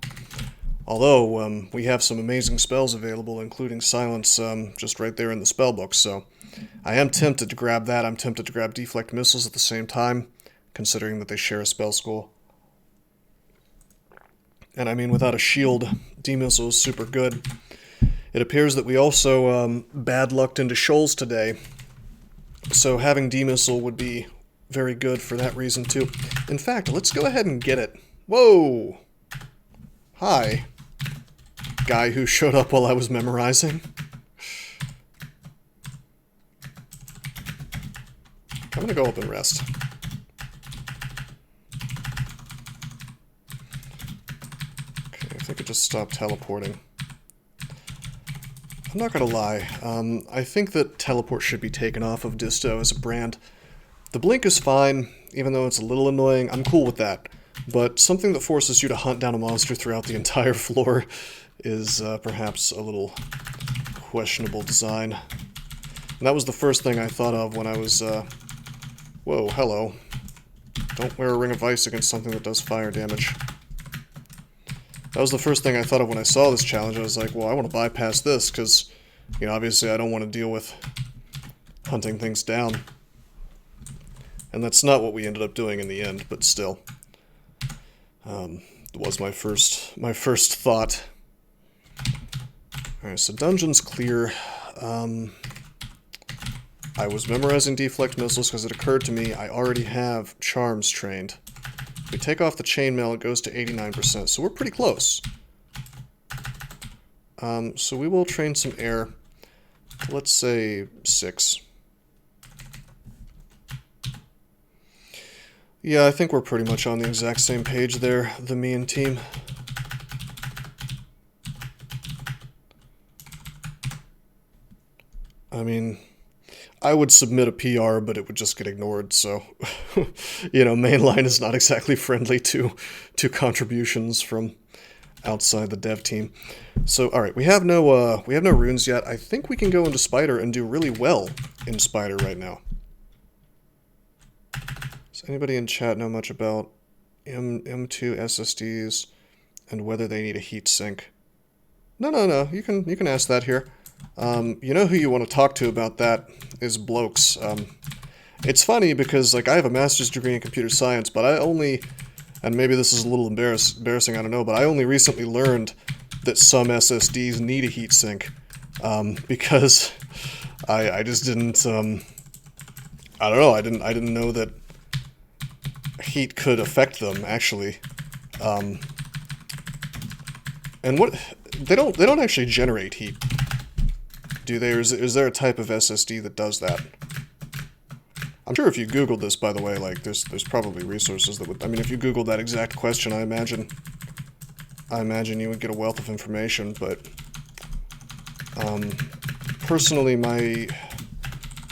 Although, we have some amazing spells available, including silence, just right there in the spell book, so... I am tempted to grab that. I'm tempted to grab deflect missiles at the same time, considering that they share a spell school. And I mean, without a shield, D-missile is super good. It appears that we also bad lucked into shoals today, so having D-missile would be very good for that reason too. In fact, let's go ahead and get it. Whoa! Hi. Guy who showed up while I was memorizing. gonna go up and rest. Okay, if they could just stop teleporting. I'm not gonna lie, I think that teleport should be taken off of Disto as a brand. The blink is fine, even though it's a little annoying. I'm cool with that. But something that forces you to hunt down a monster throughout the entire floor is perhaps a little questionable design. And that was the first thing I thought of when I was, whoa, hello. Don't wear a Ring of Ice against something that does fire damage. That was the first thing I thought of when I saw this challenge. I was like, well, I want to bypass this, because, you know, obviously I don't want to deal with hunting things down. And that's not what we ended up doing in the end, but still. It was my first thought. Alright, so dungeon's clear. I was memorizing deflect missiles because it occurred to me I already have charms trained. If we take off the chainmail, it goes to 89%, so we're pretty close. So we will train some air. Let's say 6. Yeah, I think we're pretty much on the exact same page there, the me and team. I mean, I would submit a PR, but it would just get ignored, so, you know, mainline is not exactly friendly to contributions from outside the dev team. So, alright, we have no runes yet. I think we can go into Spider and do really well in Spider right now. Does anybody in chat know much about M2 SSDs and whether they need a heat sink? No, you can ask that here. You know who you want to talk to about that is Blokes. It's funny because, like, I have a master's degree in computer science, but I only, and maybe this is a little embarrassing, I don't know, but I only recently learned that some SSDs need a heat sink, because I just didn't, I don't know, I didn't know that heat could affect them, actually. And what, they don't actually generate heat, do they? Or is there a type of SSD that does that? I'm sure if you Googled this, by the way, like, there's probably resources that would, I mean, if you Googled that exact question, I imagine you would get a wealth of information, but, personally,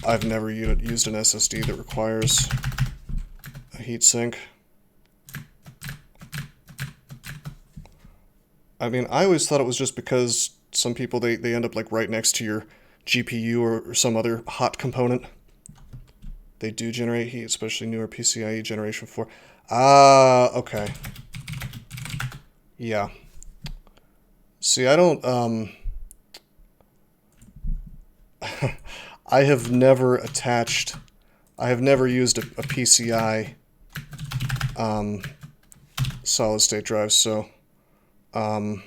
I've never used an SSD that requires a heatsink. I mean, I always thought it was just because some people, they end up, like, right next to your GPU or some other hot component. They do generate heat, especially newer PCIe Generation 4. Ah, okay. Yeah. See, I don't, I have never used a PCI, solid-state drive, so, that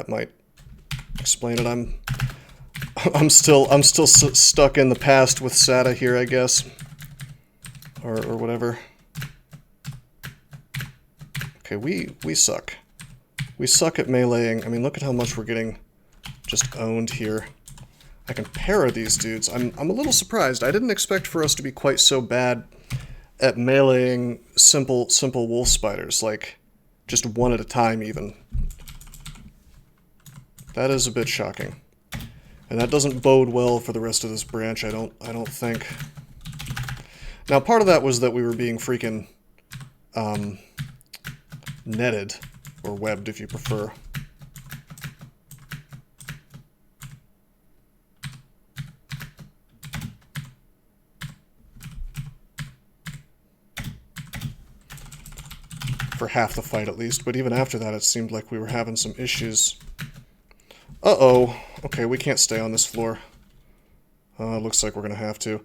might explain it. I'm still stuck in the past with SATA here, I guess, or whatever. Okay, we suck. We suck at meleeing. I mean, look at how much we're getting just owned here. I can para these dudes. I'm a little surprised. I didn't expect for us to be quite so bad at meleeing simple wolf spiders, like just one at a time even. That is a bit shocking. And that doesn't bode well for the rest of this branch, I don't think. Now, part of that was that we were being freaking netted, or webbed if you prefer. For half the fight at least, but even after that it seemed like we were having some issues. Uh-oh. Okay, we can't stay on this floor. Looks like we're gonna have to.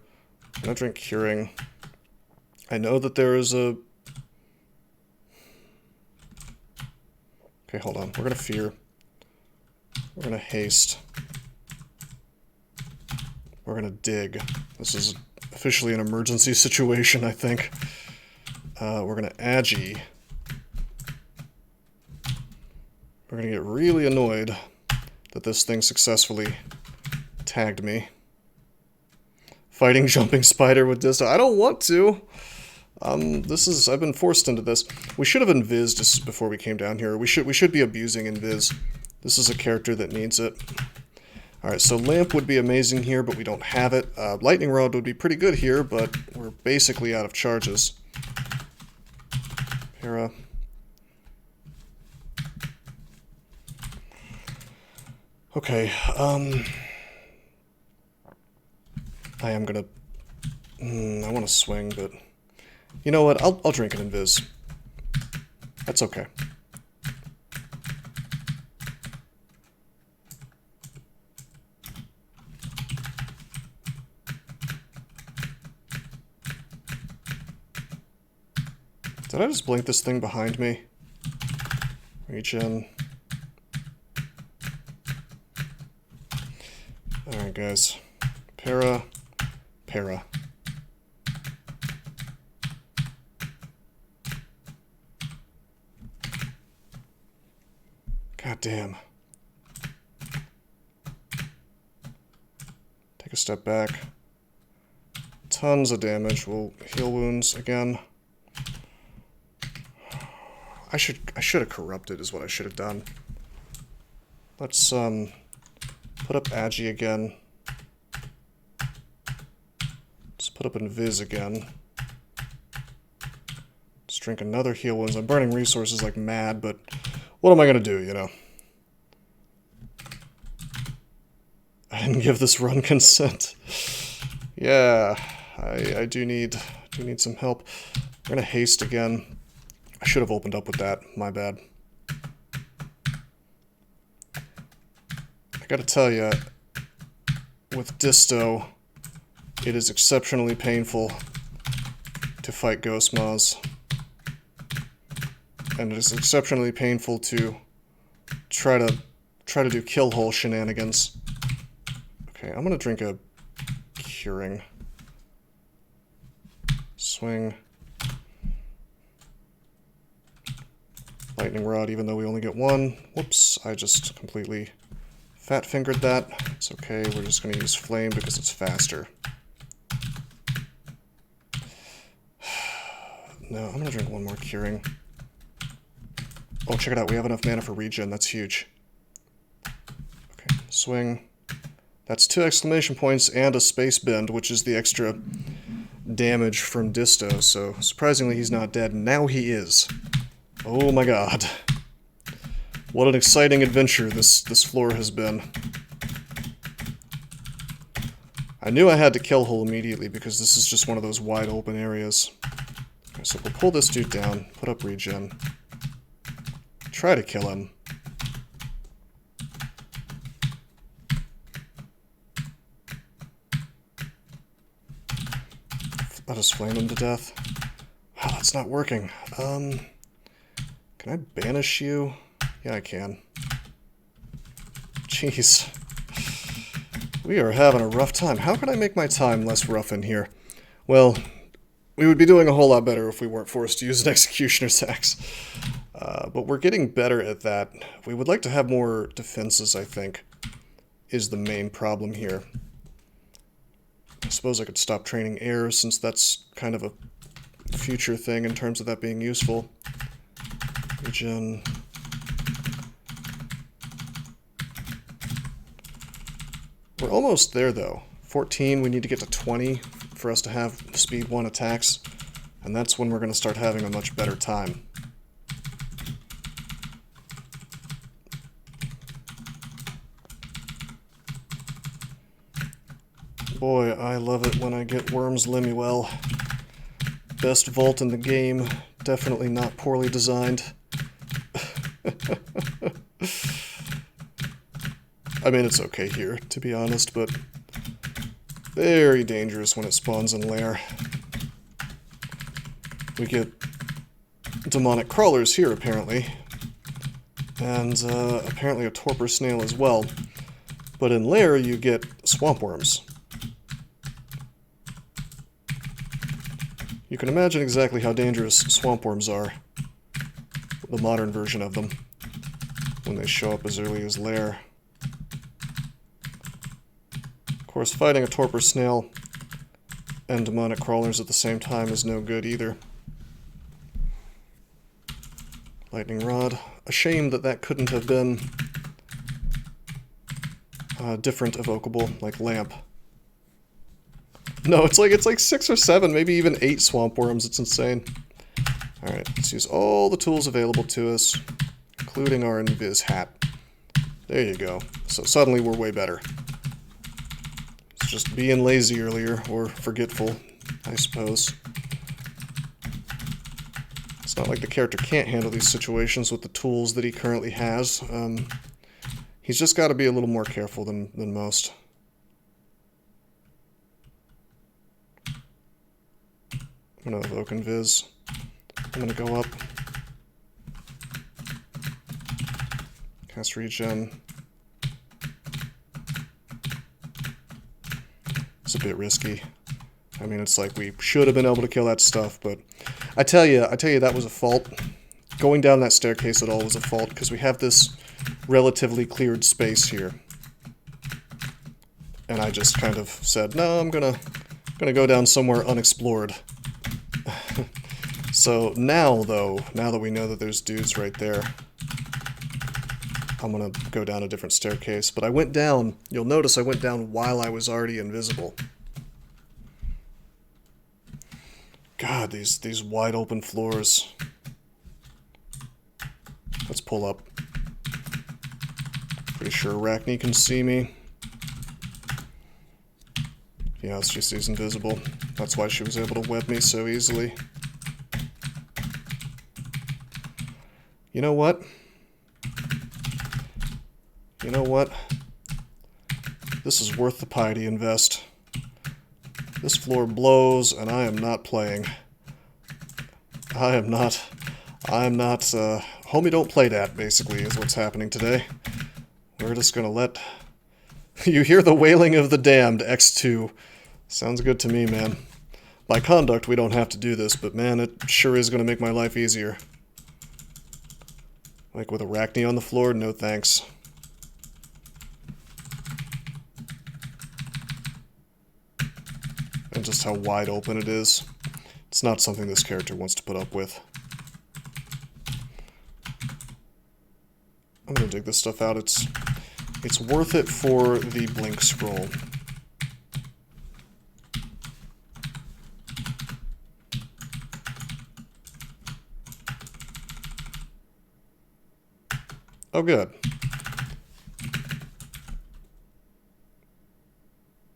I'm gonna drink Curing. I know that there is a... Okay, hold on. We're gonna Fear. We're gonna Haste. We're gonna Dig. This is officially an emergency situation, I think. We're gonna Agi. We're gonna get really annoyed that this thing successfully tagged me. Fighting jumping spider with Disto. I don't want to. I've been forced into this. We should have invised just before we came down here. We should be abusing invis. This is a character that needs it. Alright, so lamp would be amazing here, but we don't have it. Lightning rod would be pretty good here, but we're basically out of charges. Para. Okay, I am gonna... I want to swing, but... You know what? I'll drink an invis. That's okay. Did I just blink this thing behind me? Regen. Alright, guys. Para. Para. God damn. Take a step back. Tons of damage. We'll heal wounds again. I should have corrupted is what I should have done. Let's put up Agi again. Let's put up Invis again. Let's drink another heal wounds. I'm burning resources like mad, but what am I gonna do, you know? I didn't give this run consent. Yeah, I do need some help. We're gonna haste again. I should have opened up with that. My bad. I gotta tell you, with Disto, it is exceptionally painful to fight Ghost Maws. And it is exceptionally painful to try to do kill hole shenanigans. Okay, I'm gonna drink a curing. Swing. Lightning rod, even though we only get one. Whoops, I just completely fat-fingered that. It's okay, we're just gonna use flame because it's faster. No, I'm gonna drink one more curing. Oh, check it out, we have enough mana for regen, that's huge. Okay, swing. That's 2 exclamation points and a space bend, which is the extra damage from Disto, so surprisingly he's not dead. Now he is. Oh my god. What an exciting adventure this floor has been. I knew I had to kill hole immediately because this is just one of those wide open areas. Okay, so we'll pull this dude down, put up regen. Try to kill him. I'll just flame him to death. Wow, that's not working. Can I banish you? Yeah, I can. Jeez. We are having a rough time. How can I make my time less rough in here? Well, we would be doing a whole lot better if we weren't forced to use an Executioner's Axe. But we're getting better at that. We would like to have more defenses, I think, is the main problem here. I suppose I could stop training air, since that's kind of a future thing in terms of that being useful. Regen. We're almost there, though. 14, we need to get to 20 for us to have speed 1 attacks, and that's when we're going to start having a much better time. Boy, I love it when I get Worms Lemuel. Best vault in the game, definitely not poorly designed. I mean, it's okay here, to be honest, but very dangerous when it spawns in lair. We get demonic crawlers here, apparently, and apparently a torpor snail as well. But in lair, you get swamp worms. You can imagine exactly how dangerous swamp worms are, the modern version of them, when they show up as early as lair. Of course, fighting a torpor snail and demonic crawlers at the same time is no good either. Lightning rod. A shame that that couldn't have been different evocable, like lamp. No, it's like 6 or 7, maybe even 8 swamp worms. It's insane. Alright, let's use all the tools available to us, including our invis hat. There you go. So suddenly we're way better. It's just being lazy earlier, or forgetful, I suppose. It's not like the character can't handle these situations with the tools that he currently has. He's just got to be a little more careful than most. I'm going to evoke invis. I'm going to go up. Cast regen. It's a bit risky. I mean, it's like we should have been able to kill that stuff, but I tell you that was a fault. Going down that staircase at all was a fault, because we have this relatively cleared space here. And I just kind of said, no, I'm gonna go down somewhere unexplored. So now, though, now that we know that there's dudes right there, I'm gonna go down a different staircase. But I went down, you'll notice I went down while I was already invisible. God, these wide open floors. Let's pull up. Pretty sure Arachne can see me. Yes, she sees invisible. That's why she was able to web me so easily. You know what? You know what? This is worth the piety invest. This floor blows, and I am not playing. I am not, homie don't play that, basically, is what's happening today. We're just gonna let... You hear the wailing of the damned, X2. Sounds good to me, man. By conduct, we don't have to do this, but man, it sure is gonna make my life easier. Like with Arachne on the floor, no thanks. And just how wide open it is. It's not something this character wants to put up with. I'm gonna dig this stuff out. It's worth it for the blink scroll. Oh, good.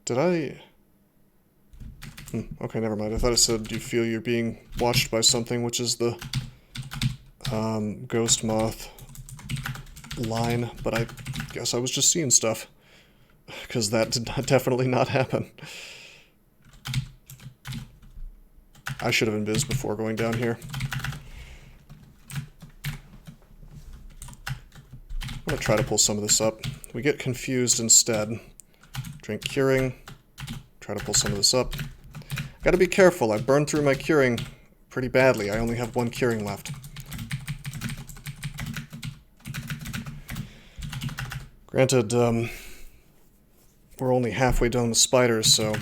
Did I... Okay, never mind. I thought it said you feel you're being watched by something, which is the ghost moth line, but I guess I was just seeing stuff, because that did definitely not happen. I should have invis before going down here. I'm gonna try to pull some of this up. We get confused instead. Drink curing. Try to pull some of this up. Gotta be careful. I burned through my curing pretty badly. I only have 1 curing left. Granted, we're only halfway done with spiders, so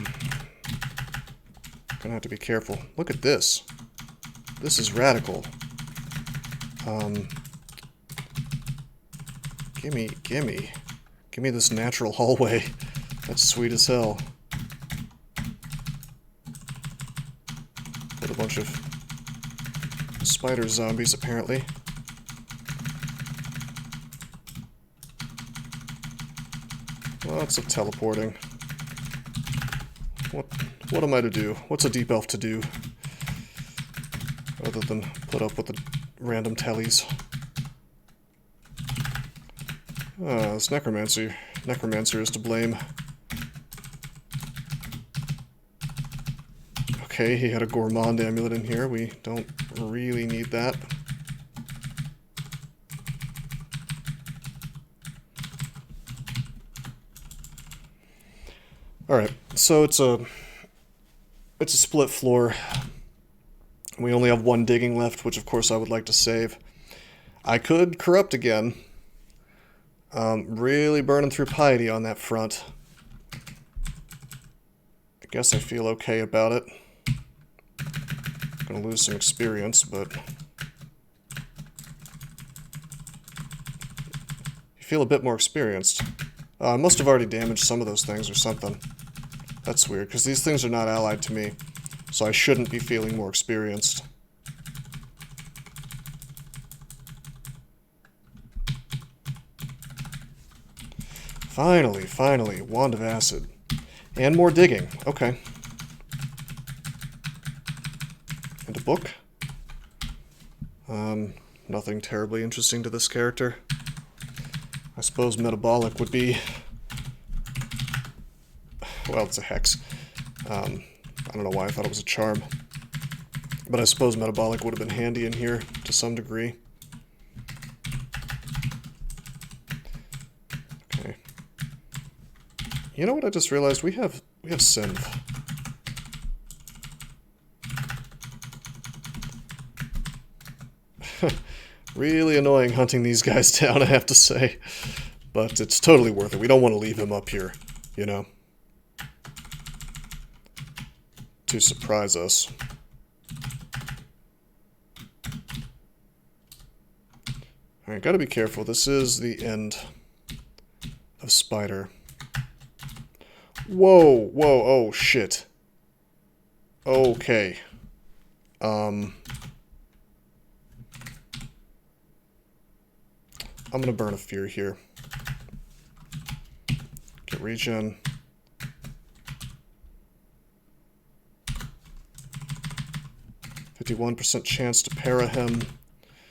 gonna have to be careful. Look at this. This is radical. Gimme this natural hallway. That's sweet as hell. With a bunch of spider zombies, apparently. Lots of teleporting. What am I to do? What's a deep elf to do? Other than put up with the random tellies. This necromancer is to blame. Okay, he had a gourmand amulet in here. We don't really need that. Alright, so it's a split floor. We only have 1 digging left, which of course I would like to save. I could corrupt again. Really burning through piety on that front. guess I feel okay about it. Gonna lose some experience, but you feel a bit more experienced. I must have already damaged some of those things or something. That's weird, because these things are not allied to me, so I shouldn't be feeling more experienced. Finally, Wand of Acid. And more digging. Okay. And a book. Nothing terribly interesting to this character. I suppose metabolic would be... Well, it's a hex. I don't know why I thought it was a charm. But I suppose metabolic would have been handy in here to some degree. Okay. You know what I just realized? We have synth. Really annoying hunting these guys down, I have to say. But it's totally worth it. We don't want to leave him up here, you know, to surprise us. Alright, gotta be careful. This is the end of Spider. Whoa, oh shit. Okay. I'm gonna burn a fear here. Get regen. %51% chance to para him.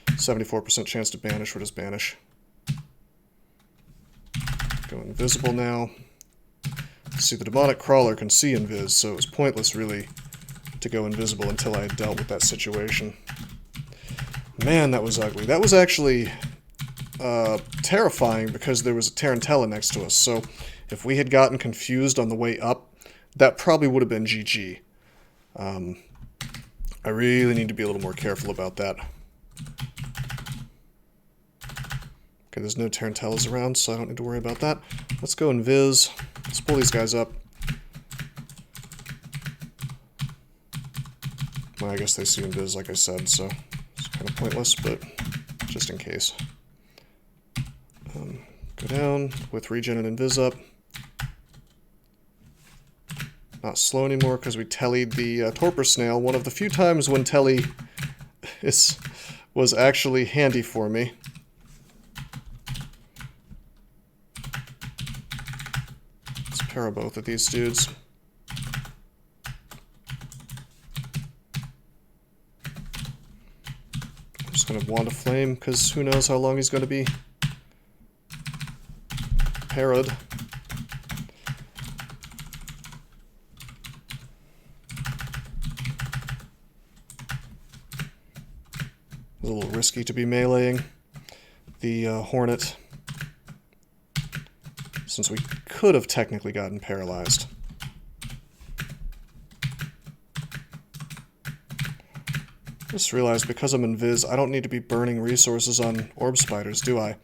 74% chance to banish. What is banish? Go invisible now. See, the demonic crawler can see invis, so it was pointless really to go invisible until I had dealt with that situation. Man, that was ugly. That was actually terrifying because there was a Tarantella next to us, so if we had gotten confused on the way up, that probably would have been GG. I really need to be a little more careful about that. Okay, there's no Tarantellas around, so I don't need to worry about that. Let's go invis. Let's pull these guys up. Well, I guess they see invis, like I said, so it's kind of pointless, but just in case. Go down with regen and invis up. Not slow anymore because we tellied the torpor snail, one of the few times when telly was actually handy for me. Let's para both of these dudes. I'm just going to Wand of Flame because who knows how long he's going to be para'd. A little risky to be meleeing the Hornet, since we could have technically gotten paralyzed. Just realized because I'm invis, I don't need to be burning resources on orb spiders, do I?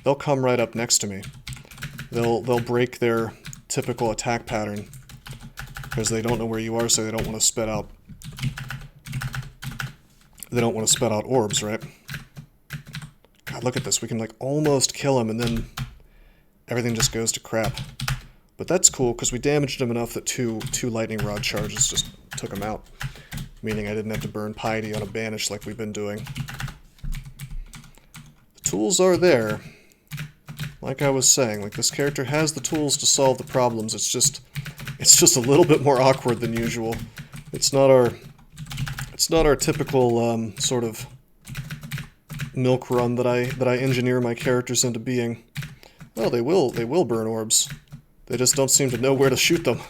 They'll come right up next to me. They'll break their typical attack pattern because they don't know where you are, so they don't want to spit out. They don't want to spit out orbs, right? God, look at this. We can, like, almost kill him, and then everything just goes to crap. But that's cool, because we damaged him enough that two lightning rod charges just took him out. Meaning I didn't have to burn piety on a banish like we've been doing. The tools are there. Like I was saying, like, this character has the tools to solve the problems. It's just a little bit more awkward than usual. It's not our typical sort of milk run that I engineer my characters into being. Well, they will burn orbs. They just don't seem to know where to shoot them.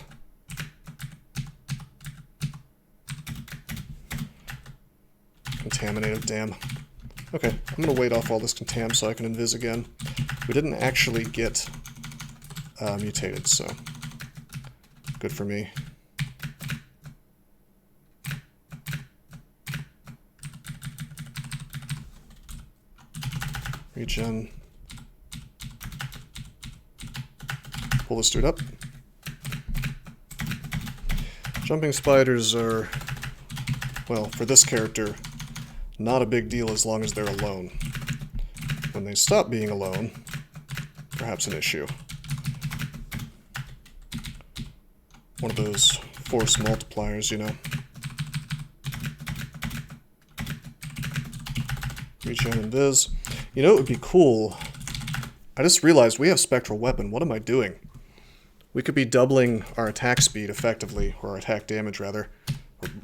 Contaminated, damn. Okay, I'm gonna wait off all this contam so I can invis again. We didn't actually get mutated, so good for me. Regen. Pull this dude up. Jumping spiders are, well, for this character, not a big deal as long as they're alone. When they stop being alone, perhaps an issue. One of those force multipliers, you know. Regen and Viz. You know, it would be cool. I just realized we have Spectral Weapon. What am I doing? We could be doubling our attack speed effectively, or our attack damage rather.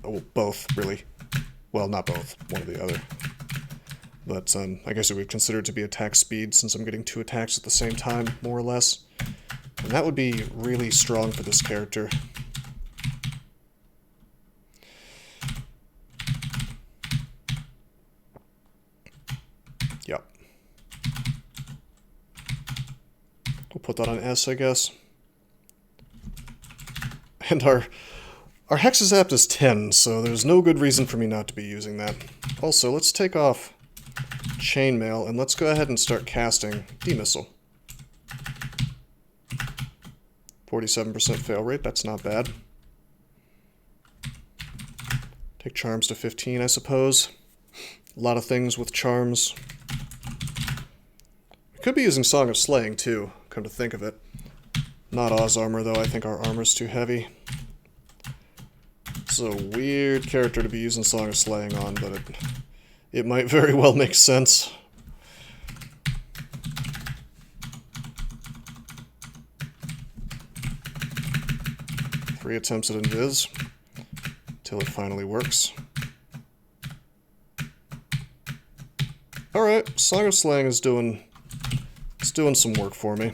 Or both, really. Well, not both. One or the other. But I guess it would consider it to be attack speed since I'm getting 2 attacks at the same time, more or less. And that would be really strong for this character. Yep. We'll put that on S, I guess. And our Hexazapt is 10, so there's no good reason for me not to be using that. Also, let's take off Chainmail, and let's go ahead and start casting Demissile. 47% fail rate, that's not bad. Take Charms to 15, I suppose. A lot of things with Charms. We could be using Song of Slaying, too, come to think of it. Not Oz Armor, though. I think our armor's too heavy. It's a weird character to be using Song of Slaying on, but it might very well make sense. Three attempts at Invis, till it finally works. Alright, Song of Slaying is doing some work for me.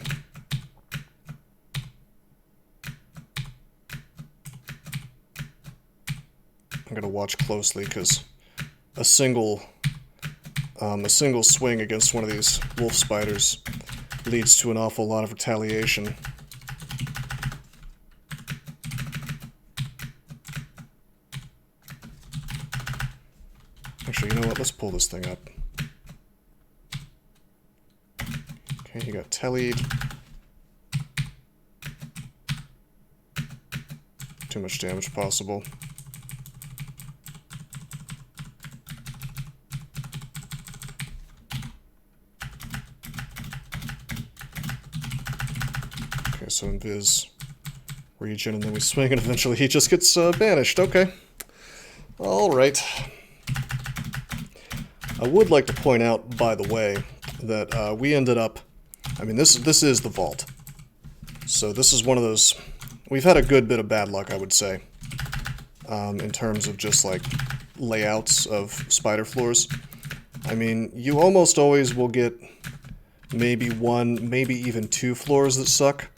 I'm gonna watch closely because a single swing against one of these wolf spiders leads to an awful lot of retaliation. Actually, you know what? Let's pull this thing up. Okay, you got Tellied. Too much damage possible. Okay, so Invis, Regen, and then we swing, and eventually he just gets banished. Okay. Alright. I would like to point out, by the way, that we ended up... I mean, this is the vault. So this is one of those... We've had a good bit of bad luck, I would say, in terms of just, like, layouts of spider floors. I mean, you almost always will get maybe one, maybe even 2 floors that suck.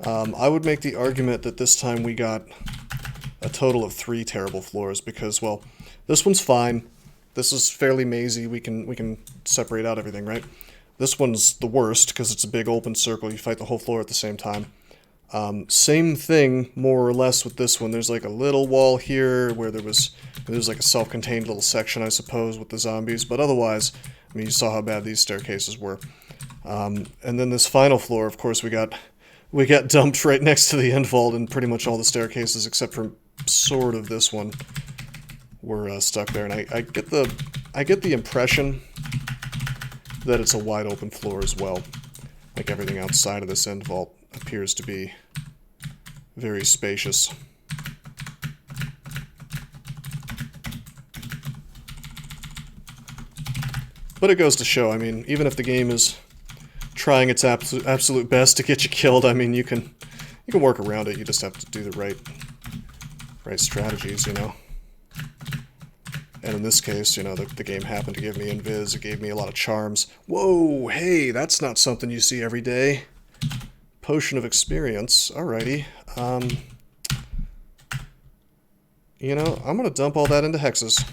I would make the argument that this time we got a total of 3 terrible floors, because, well, this one's fine. This is fairly mazy. We can separate out everything, right? This one's the worst because it's a big open circle. You fight the whole floor at the same time. Same thing, more or less, with this one. There's like a little wall here where there's like a self-contained little section, I suppose, with the zombies. But otherwise, I mean, you saw how bad these staircases were. And then this final floor, of course, we got dumped right next to the end vault, and pretty much all the staircases except for sort of this one were stuck there. And I get the impression that it's a wide open floor as well. Like everything outside of this end vault appears to be very spacious. But it goes to show, I mean, even if the game is trying its absolute best to get you killed, I mean, you can work around it. You just have to do the right strategies, you know. And in this case, you know, the game happened to give me Invis. It gave me a lot of charms. Whoa, hey, that's not something you see every day. Potion of Experience. Alrighty. You know, I'm gonna dump all that into hexes,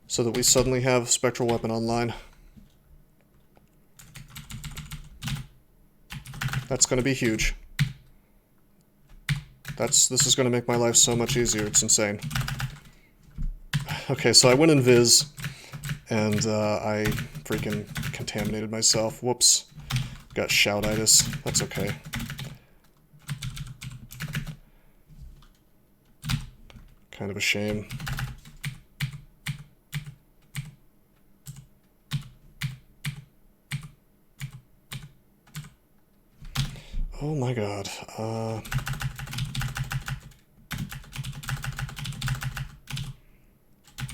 so that we suddenly have Spectral Weapon online. That's gonna be huge. This is gonna make my life so much easier, it's insane. Okay, so I went Invis, and I freaking contaminated myself. Whoops. Got shoutitis. That's okay. Kind of a shame. Oh my god.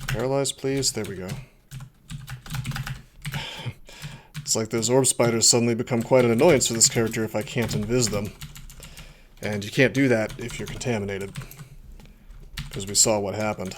Paralyze, please. There we go. It's like those orb spiders suddenly become quite an annoyance for this character if I can't invis them. And you can't do that if you're contaminated. Because we saw what happened.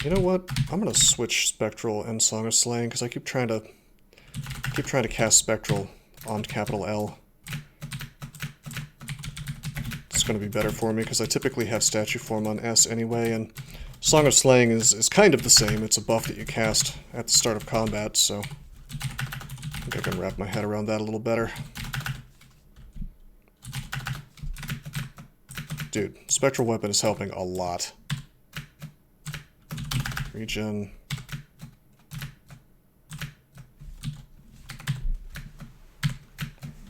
You know what? I'm gonna switch Spectral and Song of Slaying because I keep trying to cast Spectral on capital L. It's gonna be better for me because I typically have statue form on S anyway, and Song of Slaying is kind of the same. It's a buff that you cast at the start of combat, so I think I can wrap my head around that a little better. Dude, Spectral Weapon is helping a lot. Regen.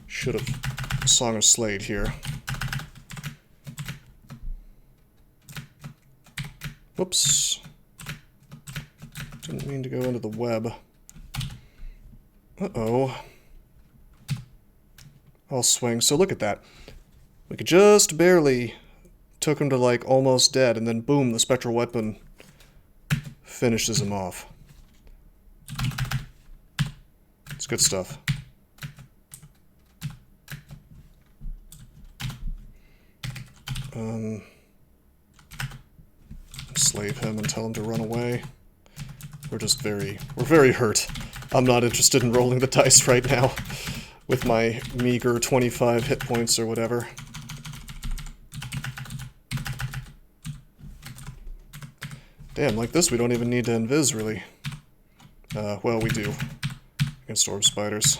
Should have Song of Slade here. Whoops. Didn't mean to go into the web. Uh-oh. I'll swing. So look at that. We could just barely took him to like almost dead, and then boom, the Spectral Weapon finishes him off. It's good stuff. Slave him and tell him to run away. We're very hurt. I'm not interested in rolling the dice right now with my meager 25 hit points or whatever. Damn, like this we don't even need to invis, really. Well, we do. Against orb spiders.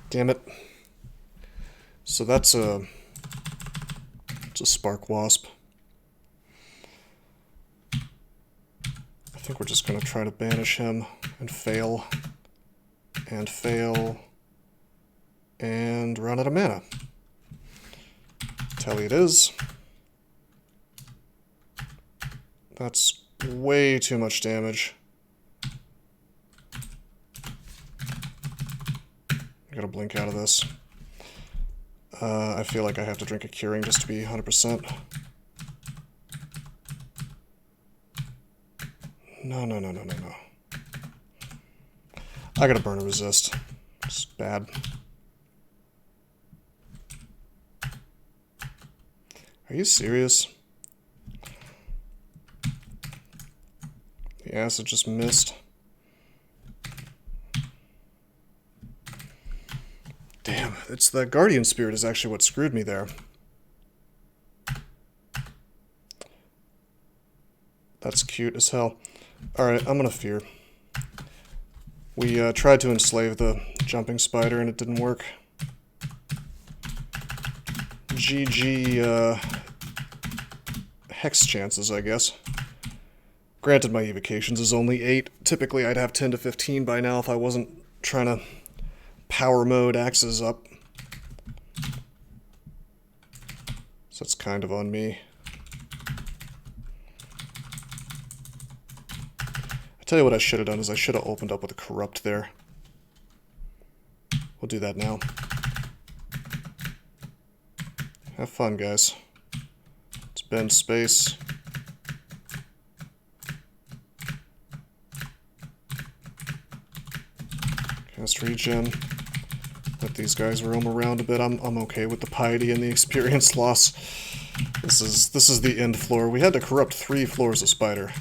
Damn it. So it's a Spark Wasp. I think we're just gonna try to banish him and fail. And fail, and run out of mana. Tally it is. That's way too much damage. I gotta blink out of this. I feel like I have to drink a curing just to be 100%. No. I gotta burn a resist. It's bad. Are you serious? The acid just missed. Damn, it's the Guardian Spirit is actually what screwed me there. That's cute as hell. Alright, I'm gonna fear. We tried to enslave the jumping spider and it didn't work. GG hex chances, I guess. Granted, my evocations is only 8. Typically, I'd have 10 to 15 by now if I wasn't trying to power mode axes up. So it's kind of on me. Tell you what I should have done is I should have opened up with a corrupt there. We'll do that now. Have fun, guys. Let's bend space. Cast regen. Let these guys roam around a bit. I'm okay with the piety and the experience loss. This is the end floor. We had to corrupt 3 floors of spider.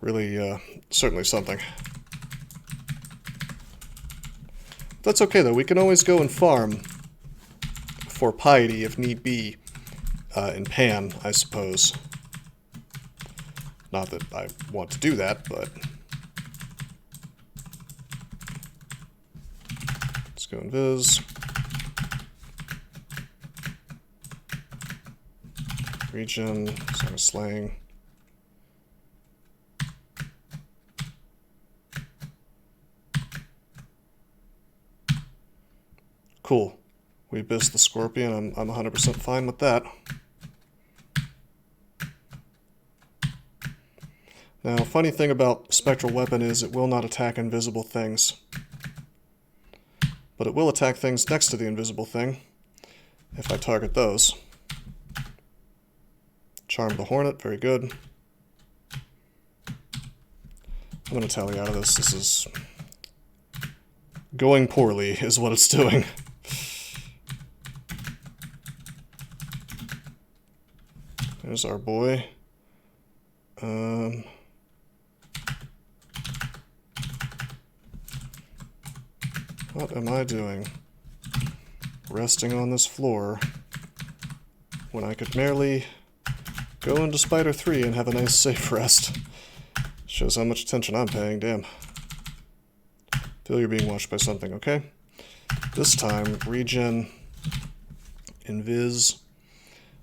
Really, certainly something. That's okay, though. We can always go and farm for piety, if need be, in Pan, I suppose. Not that I want to do that, but... Let's go invis. Regen, Song of Slaying. Cool. We abyss the Scorpion. I'm 100% fine with that. Now, funny thing about Spectral Weapon is it will not attack invisible things. But it will attack things next to the invisible thing, if I target those. Charm the Hornet, very good. I'm going to tally out of this. This is going poorly, is what it's doing. There's our boy. What am I doing? Resting on this floor when I could merely go into Spider 3 and have a nice safe rest. Shows how much attention I'm paying, damn. Feel you're being watched by something, okay? This time, regen, invis,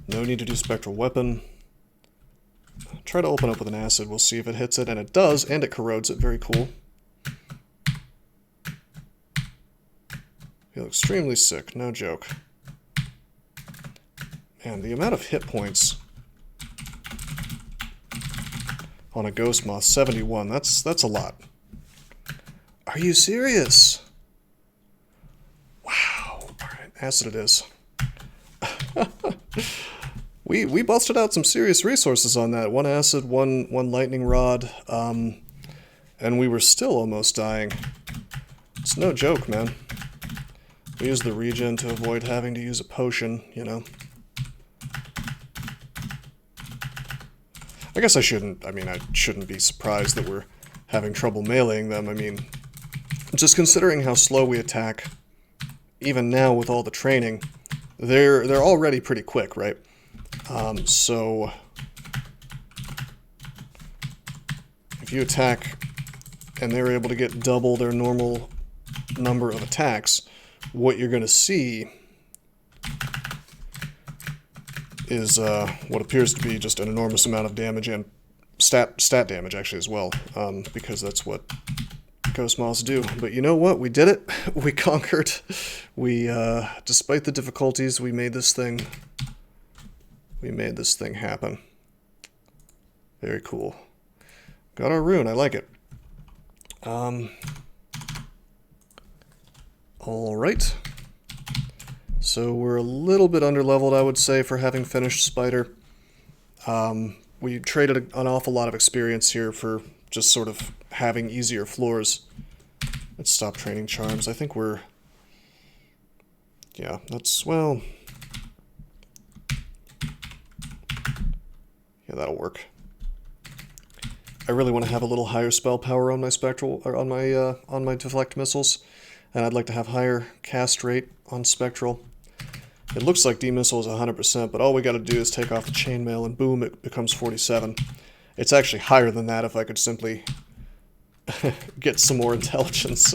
no need to do Spectral Weapon. Try to open up with an acid, we'll see if it hits it, and it does, and it corrodes it, very cool. Feel extremely sick, no joke. Man, the amount of hit points on a Ghost Moth, 71, that's a lot. Are you serious? Wow. Alright, acid it is. We busted out some serious resources on that. One acid, one lightning rod, and we were still almost dying. It's no joke, man. We used the regen to avoid having to use a potion, you know. I guess I shouldn't be surprised that we're having trouble meleeing them. I mean, just considering how slow we attack, even now with all the training, they're already pretty quick, right? So if you attack and they're able to get double their normal number of attacks, what you're going to see is what appears to be just an enormous amount of damage, and stat damage actually as well, because that's what Ghost Moths do. But you know what? We did it. We conquered. We, despite the difficulties, we made this thing happen. Very cool. Got our rune. I like it. Alright. So we're a little bit underleveled, I would say, for having finished Spider. We traded an awful lot of experience here for just sort of having easier floors. Let's stop training charms. I think we're... Yeah, that's, well... Yeah, that'll work. I really want to have a little higher spell power on my spectral, or on my deflect missiles, and I'd like to have higher cast rate on spectral. It looks like D-missile is 100%, but all we got to do is take off the chainmail, and boom, it becomes 47. It's actually higher than that if I could simply get some more intelligence,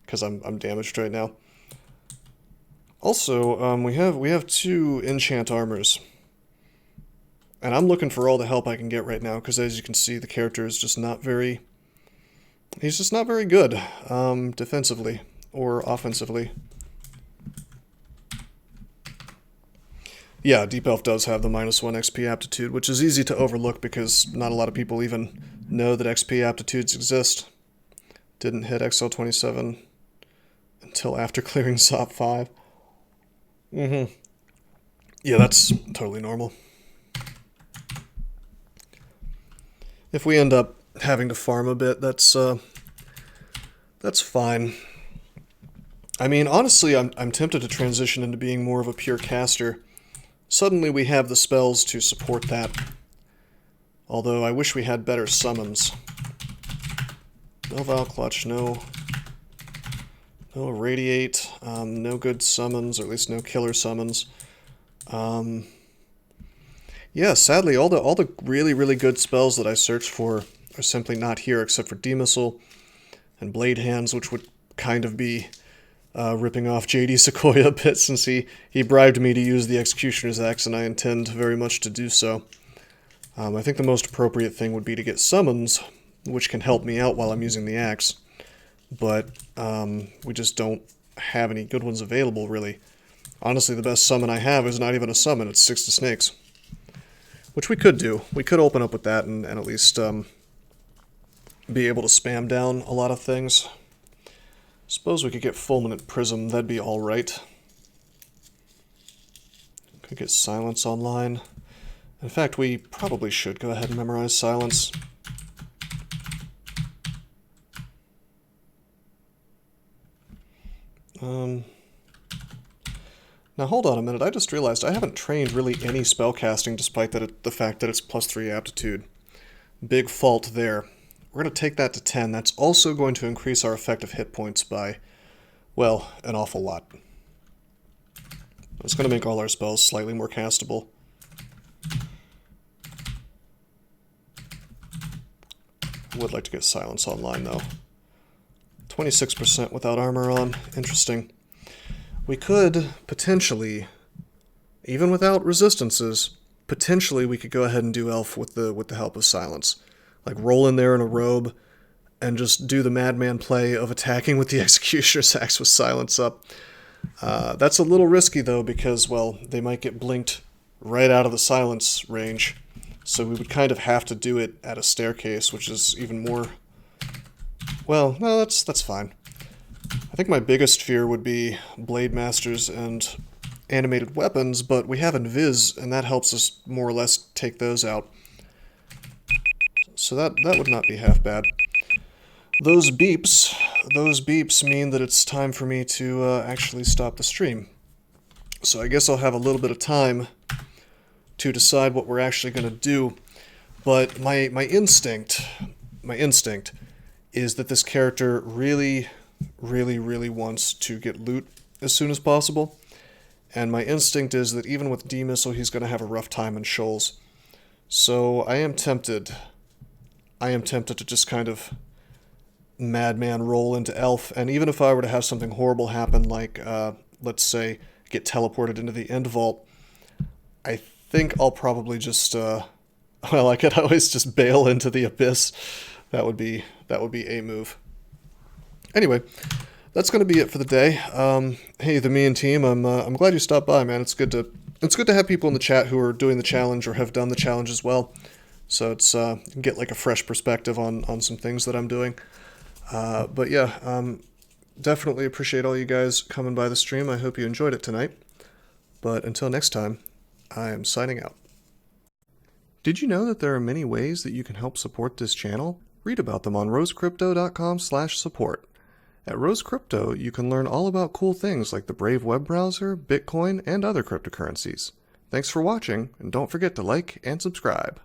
because I'm damaged right now. Also, we have 2 enchant armors. And I'm looking for all the help I can get right now, because as you can see, the character is just not very... He's just not very good, defensively, or offensively. Yeah, Deep Elf does have the -1 XP aptitude, which is easy to overlook because not a lot of people even know that XP aptitudes exist. Didn't hit XL27 until after clearing SOP 5. Yeah, that's totally normal. If we end up having to farm a bit, that's fine. I mean, honestly, I'm tempted to transition into being more of a pure caster. Suddenly we have the spells to support that. Although I wish we had better summons. No Val Clutch, no Irradiate, no good summons, or at least no killer summons. Yeah, sadly, all the really, really good spells that I searched for are simply not here, except for D-Missile and Blade Hands, which would kind of be ripping off JD Sequoia a bit, since he bribed me to use the Executioner's Axe, and I intend very much to do so. I think the most appropriate thing would be to get Summons, which can help me out while I'm using the axe, but we just don't have any good ones available, really. Honestly, the best summon I have is not even a summon, it's 6 to Snakes. Which we could do. We could open up with that and at least be able to spam down a lot of things. Suppose we could get Fulminant Prism, that'd be alright. Could get Silence online. In fact, we probably should go ahead and memorize Silence. Now hold on a minute, I just realized I haven't trained really any spellcasting despite the fact that it's +3 aptitude. Big fault there. We're going to take that to 10. That's also going to increase our effective hit points by, well, an awful lot. It's going to make all our spells slightly more castable. Would like to get Silence online, though. 26% without armor on. Interesting. We could potentially, even without resistances, potentially we could go ahead and do Elf with the help of Silence. Like roll in there in a robe and just do the madman play of attacking with the Executioner's Axe with Silence up. That's a little risky though, because, well, they might get blinked right out of the Silence range. So we would kind of have to do it at a staircase, which is even more... Well, no, that's fine. I think my biggest fear would be Blade Masters and animated weapons, but we have Invis, and that helps us more or less take those out. So that would not be half bad. Those beeps mean that it's time for me to actually stop the stream. So I guess I'll have a little bit of time to decide what we're actually going to do. But my instinct is that this character really wants to get loot as soon as possible. And my instinct is that even with D-Missile, he's going to have a rough time in Shoals. So I am tempted to just kind of madman roll into Elf, and even if I were to have something horrible happen, like, let's say, get teleported into the End Vault, I think I'll probably just, well, I could always just bail into the Abyss. That would be a move. Anyway, that's going to be it for the day. Hey, the Me and team, I'm glad you stopped by, man. It's good to have people in the chat who are doing the challenge or have done the challenge as well. So it's you can get like a fresh perspective on some things that I'm doing. But yeah, definitely appreciate all you guys coming by the stream. I hope you enjoyed it tonight. But until next time, I am signing out. Did you know that there are many ways that you can help support this channel? Read about them on rosecrypto.com/support. At Rose Crypto, you can learn all about cool things like the Brave web browser, Bitcoin, and other cryptocurrencies. Thanks for watching, and don't forget to like and subscribe.